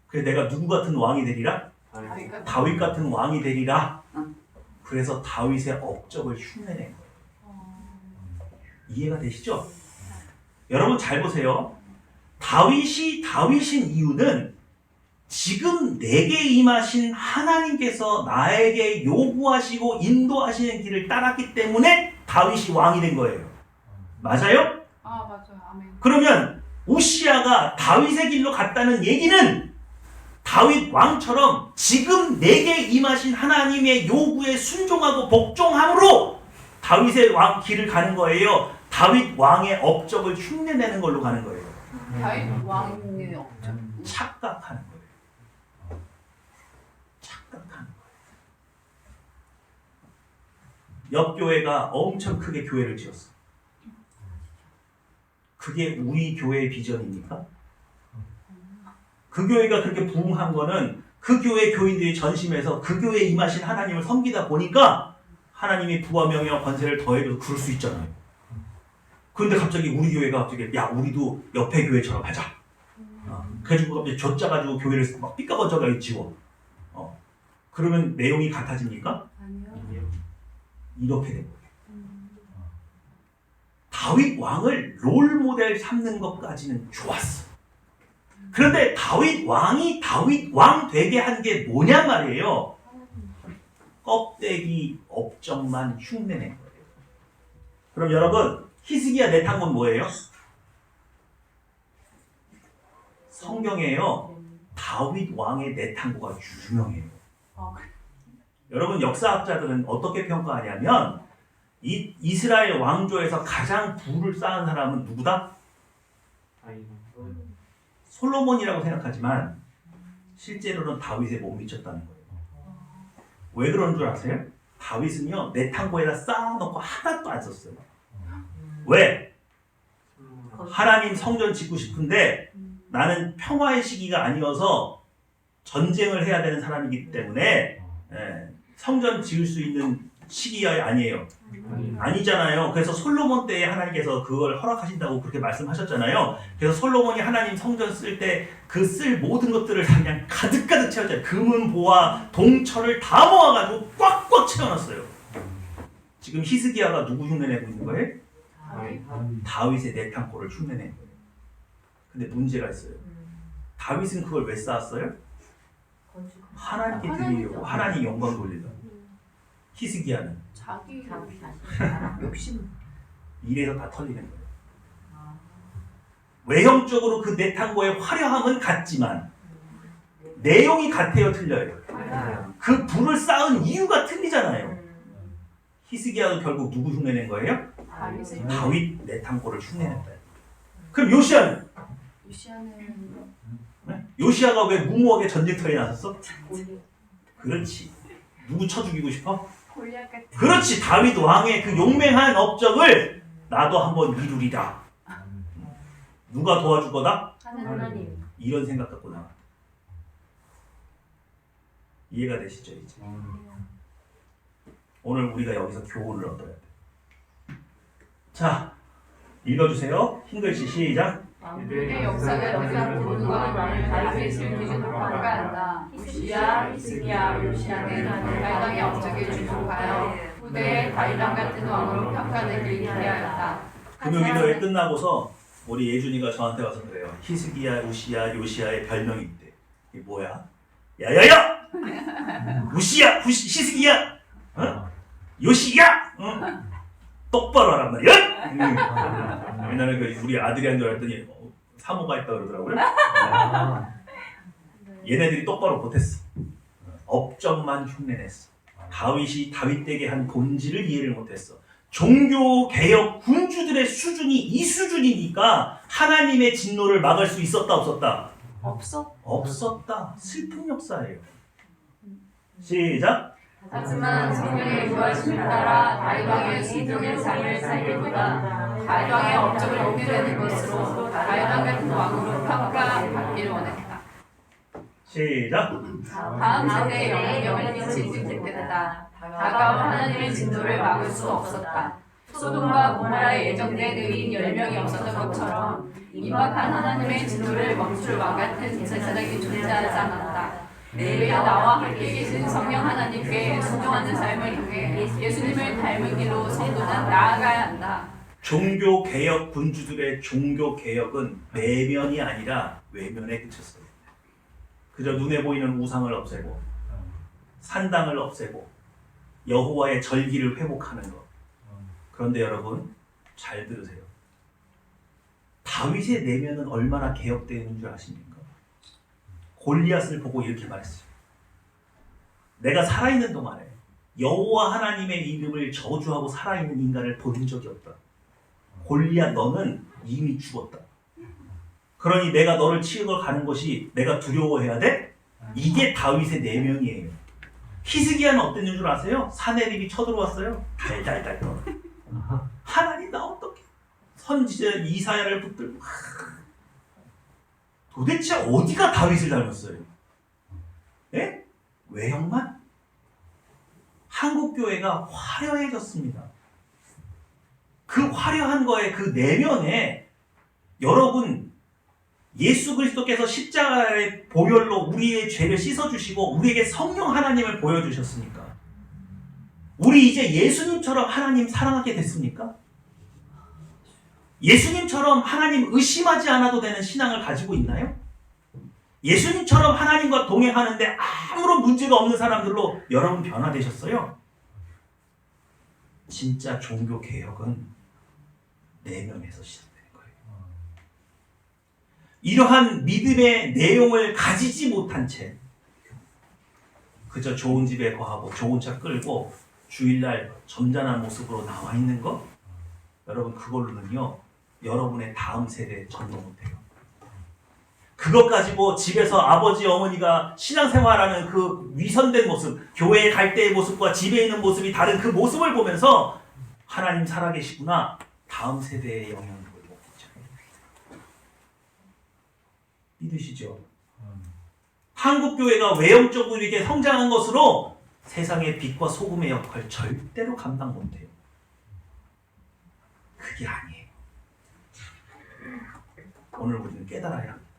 그래서 내가 누구 같은 왕이 되리라? 다윗 같은 왕이 되리라. 그래서 다윗의 업적을 흉내낸 거예요. 이해가 되시죠? 여러분 잘 보세요. 다윗이 다윗인 이유는 지금 내게 임하신 하나님께서 나에게 요구하시고 인도하시는 길을 따랐기 때문에 다윗이 왕이 된 거예요. 맞아요? 아 맞아요. 아멘. 그러면 우시아가 다윗의 길로 갔다는 얘기는 다윗 왕처럼 지금 내게 임하신 하나님의 요구에 순종하고 복종함으로 다윗의 왕 길을 가는 거예요. 다윗 왕의 업적을 흉내내는 걸로 가는 거예요. 다윗 왕의 업적. 착각하는 거예요. 착각하는 거예요. 옆 교회가 엄청 크게 교회를 지었어. 그게 우리 교회의 비전입니까? 그 교회가 그렇게 부흥한 거는 그 교회 교인들이 전심해서 그 교회에 임하신 하나님을 섬기다 보니까 하나님이 부와 명예와 권세를 더해줘서 그럴 수 있잖아요. 그런데 갑자기 우리 교회가 갑자기 야 우리도 옆에 교회처럼 하자. 그래가지고 갑자기 젖짜가지고 교회를 막 삐까번쩍하게 지워. 그러면 내용이 같아집니까? 아니요. 이렇게 된 거예요. 다윗 왕을 롤 모델 삼는 것까지는 좋았어. 그런데 다윗 왕이 다윗 왕 되게 한 게 뭐냐 말이에요. 껍데기 업적만 흉내낸 거예요. 그럼 여러분 히스기야 내탄 건 뭐예요? 성경에요. 다윗 왕의 내탄고가 유명해요. 여러분 역사학자들은 어떻게 평가하냐면 이스라엘 왕조에서 가장 부를 쌓은 사람은 누구다? 솔로몬이라고 생각하지만 실제로는 다윗에 못 미쳤다는 거예요. 왜 그런 줄 아세요? 다윗은요 내탄고에다 쌓아놓고 하나도 안 썼어요. 왜? 하나님 성전 짓고 싶은데 나는 평화의 시기가 아니어서 전쟁을 해야 되는 사람이기 때문에 성전 지을 수 있는 시기가 아니에요. 아니잖아요. 그래서 솔로몬 때에 하나님께서 그걸 허락하신다고 그렇게 말씀하셨잖아요. 그래서 솔로몬이 하나님 성전 쓸 때 그 쓸 모든 것들을 다 그냥 가득가득 채웠잖아요. 금은 보화 동철을 다 모아가지고 꽉꽉 채워놨어요. 지금 히스기야가 누구 흉내내고 있는 거예요? 다윗의 내탄고를 흉내낸 거예요. 근데 문제가 있어요. 다윗은 그걸 왜 쌓았어요? 하나님께 드리려고, 하나님 영광 돌리려고. 히스기야는 자기 욕심. 이래서 다 털리는 거예요. 외형적으로 그 내탄고의 화려함은 같지만 내용이 같아요, 틀려요? 그 불을 쌓은 이유가 틀리잖아요. 히스기야도 결국 누구 흉내낸 거예요? 다윗 내탄고를 흉내냈다. 그럼 요시아는? 요시아가 왜 무모하게 전쟁터에 나섰어? 그렇지. 누구 쳐 죽이고 싶어? 그렇지. 다윗 왕의 그 용맹한 업적을 나도 한번 이루리라. 누가 도와줄 거다? 하나님. 이런 생각 갖고 나와. 이해가 되시죠 이제? 오늘 우리가 여기서 교훈을 얻어야 돼. 자, 읽어주세요. 흰글씨 시작. 왕들의 역사가 여기서 보는 것을 다윗의 기준으로 평가한다. 우시야, 히스기야, 요시야는 다윗왕의 업적에 주목하여 후대에 다윗왕 같은 왕으로 평가되길 기대하였다. 금요기도회 끝나고서 우리 예준이가 저한테 와서 그래요. 히스기야, 우시야, 요시야의 별명이 있대. 이게 뭐야? 야야야! 히스기야! 어? 요시야! 어? 똑바로 하란 말이야! 옛날에 우리 아들이 한 줄 알았더니 사모가 있다 그러더라고요. 얘네들이 똑바로 못했어. 업적만 흉내냈어. 다윗이 다윗에게 한 본질을 이해를 못했어. 종교개혁 군주들의 수준이 이 수준이니까 하나님의 진노를 막을 수 있었다 없었다? 없었다. 슬픈 역사예요. 시작. 하지만 성령의 인도하심을 따라 다윗왕의 순종의 삶을 살기보다 다윗왕의 업적을 얻게 되는 것으로 다윗왕 같은 왕으로 평가받기를 원했다. 시작. 다음 세대의 영향을 미칠 때까지 다가온 하나님의 진노를 막을 수 없었다. 소돔과 고모라에 예정된 의인 10명이 없었던 것처럼 임박한 하나님의 진노를 멈출 왕 같은 제사장이 존재하지 않았다. 내가 나와 함께 계신 성령 하나님께 순종하는 삶을 통해 예수님을 닮은 길로 성도는 나아가야 한다. 종교개혁 군주들의 종교개혁은 내면이 아니라 외면에 그쳤어요. 그저 눈에 보이는 우상을 없애고 산당을 없애고 여호와의 절기를 회복하는 것. 그런데 여러분 잘 들으세요. 다윗의 내면은 얼마나 개혁되어 있는 줄 아십니까? 골리앗을 보고 이렇게 말했어요. 내가 살아있는 동안에 여호와 하나님의 이름을 저주하고 살아있는 인간을 본 적이 없다. 골리앗 너는 이미 죽었다. 그러니 내가 너를 치러 가는 것이 내가 두려워해야 돼? 이게 다윗의 내면이에요. 히스기야는 어땠는 줄 아세요? 사내립이 쳐들어왔어요. 달달달 떨어. 하나님 나 어떡해. 선지자 이사야를 붙들고 도대체 어디가 다윗을 닮았어요? 예? 외형만? 한국교회가 화려해졌습니다. 그 화려한 거에 그 내면에 여러분 예수 그리스도께서 십자가의 보혈로 우리의 죄를 씻어주시고 우리에게 성령 하나님을 보여주셨으니까 우리 이제 예수님처럼 하나님 사랑하게 됐습니까? 예수님처럼 하나님 의심하지 않아도 되는 신앙을 가지고 있나요? 예수님처럼 하나님과 동행하는데 아무런 문제가 없는 사람들로 여러분 변화되셨어요? 진짜 종교개혁은 내면에서 시작되는 거예요. 이러한 믿음의 내용을 가지지 못한 채 그저 좋은 집에 거하고 좋은 차 끌고 주일날 점잖은 모습으로 나와 있는 것? 여러분 그걸로는요 여러분의 다음 세대에 전도 못해요. 그것 가지고 집에서 아버지 어머니가 신앙생활하는 그 위선된 모습, 교회에 갈 때의 모습과 집에 있는 모습이 다른 그 모습을 보면서 하나님 살아계시구나 다음 세대에 영향력을 먹겠죠. 믿으시죠? 한국교회가 외형적으로 이렇게 성장한 것으로 세상의 빛과 소금의 역할 절대로 감당 못해요. 그게 아니에요. 오늘 우리는 깨달아야 합니다.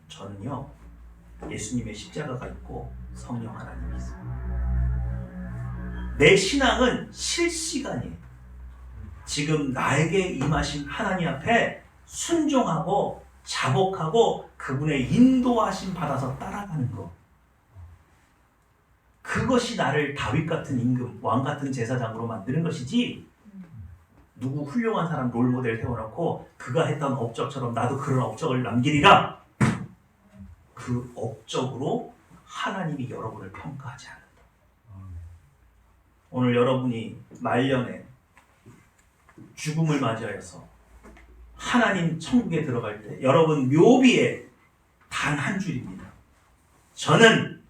저는요 예수님의 십자가가 있고 성령 하나님이 있어요. 내 신앙은 실시간이에요. 지금 나에게 임하신 하나님 앞에 순종하고 자복하고 그분의 인도하심 받아서 따라가는 것. 그것이 나를 다윗 같은 임금, 왕 같은 제사장으로 만드는 것이지 누구 훌륭한 사람 롤모델 세워놓고 그가 했던 업적처럼 나도 그런 업적을 남기리라. 그 업적으로 하나님이 여러분을 평가하지 않는다. 오늘 여러분이 말년에 죽음을 맞이하여서 하나님 천국에 들어갈 때 여러분 묘비에 단 한 줄입니다. 저는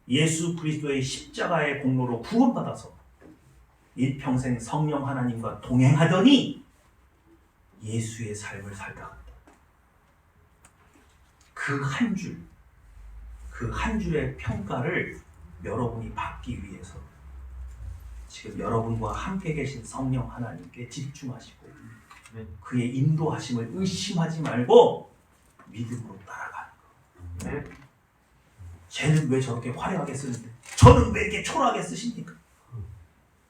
예수 그리스도의 십자가의 공로로 구원받아서 일평생 성령 하나님과 동행하더니 예수의 삶을 살다 간다. 그 한 줄, 그 그 한 줄의 평가를 여러분이 받기 위해서 지금 여러분과 함께 계신 성령 하나님께 집중하시고 그의 인도하심을 의심하지 말고 믿음으로 따라가는 거. 쟤는 왜 저렇게 화려하게 쓰는데 저는 왜 이렇게 초라하게 쓰십니까?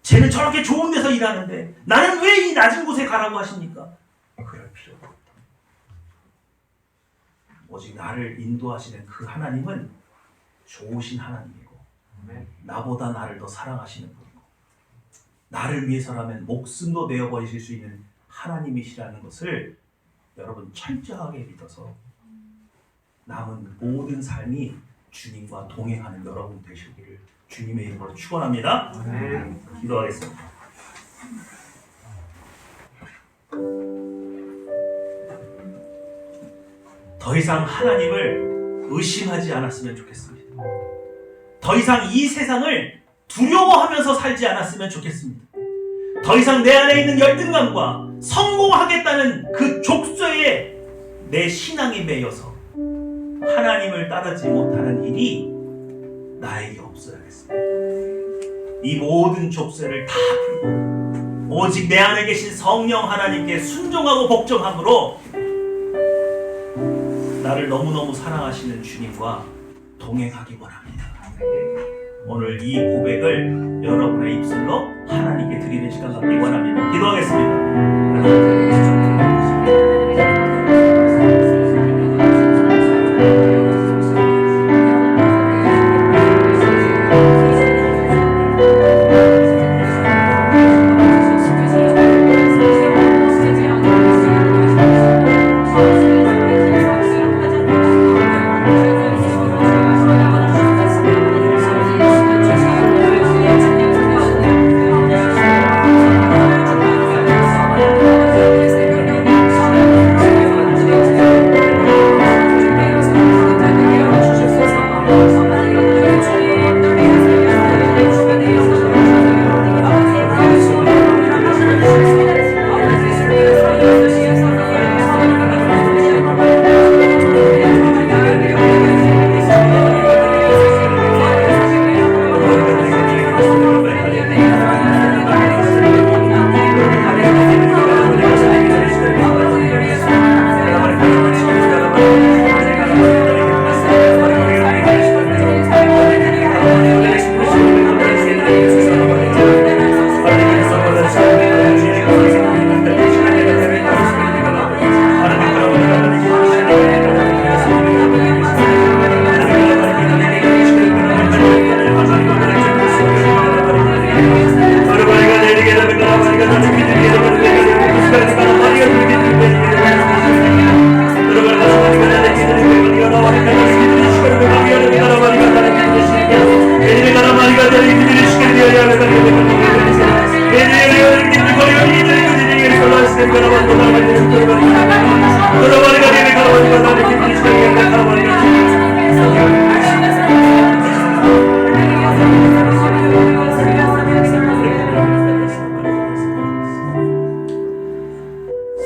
쟤는 저렇게 좋은 데서 일하는데 나는 왜 이 낮은 곳에 가라고 하십니까? 그럴 필요가 없다. 오직 나를 인도하시는 그 하나님은 좋으신 하나님이고 나보다 나를 더 사랑하시는 분이고 나를 위해서라면 목숨도 내어버리실 수 있는 하나님이시라는 것을 여러분 철저하게 믿어서 남은 모든 삶이 주님과 동행하는 여러분 되시기를 주님의 이름으로 축원합니다. 기도하겠습니다. 더 이상 하나님을 의심하지 않았으면 좋겠습니다. 더 이상 이 세상을 두려워하면서 살지 않았으면 좋겠습니다. 더 이상 내 안에 있는 열등감과 성공하겠다는 그 족쇄에 내 신앙이 매여서 하나님을 따르지 못하는 일이 나에게 없어야겠습니다. 이 모든 족쇄를 다 풀고 오직 내 안에 계신 성령 하나님께 순종하고 복종함으로 나를 너무너무 사랑하시는 주님과 동행하기 원합니다. 오늘 이 고백을 여러분의 입술로 하나님께 드리는 시간 갖기 원합니다. 기도하겠습니다.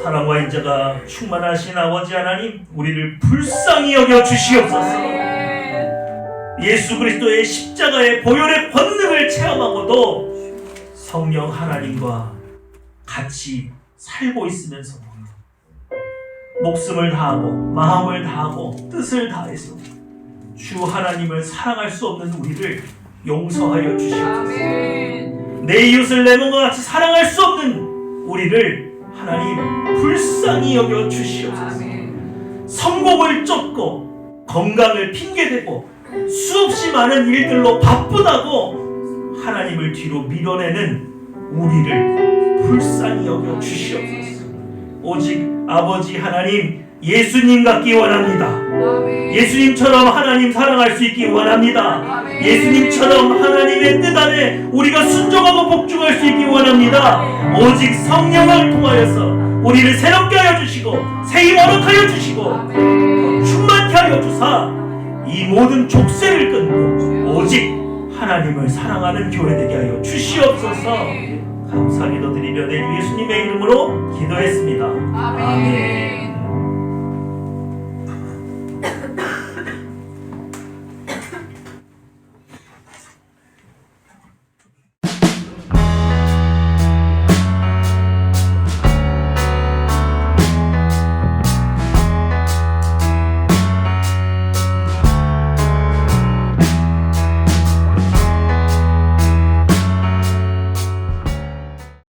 사랑과 인자가 충만하신 아버지 하나님, 우리를 불쌍히 여겨 주시옵소서. 예수 그리스도의 십자가의 보혈의 권능을 체험하고도 성령 하나님과 같이 살고 있으면서 목숨을 다하고 마음을 다하고 뜻을 다해서 주 하나님을 사랑할 수 없는 우리를 용서하여 주시옵소서. 내 이웃을 내 몸과 같이 사랑할 수 없는 우리를 하나님 불쌍히 여겨 주시옵소서. 성공을 쫓고 건강을 핑계대고 수없이 많은 일들로 바쁘다고 하나님을 뒤로 밀어내는 우리를 불쌍히 여겨 주시옵소서. 오직 아버지 하나님 예수님 같기 원합니다. 예수님처럼 하나님 사랑할 수 있기 원합니다. 예수님처럼 하나님의 뜻 안에 우리가 순종하고 복종할 수 있기 원합니다. 오직 성령을 통하여서 우리를 새롭게 하여 주시고 새 힘 얻어하여 주시고 충만케 하여 주사 이 모든 족쇄를 끊고 오직 하나님을 사랑하는 교회 되게 하여 주시옵소서. 감사 기도드리며 내 주 예수님의 이름으로 기도했습니다. 아멘.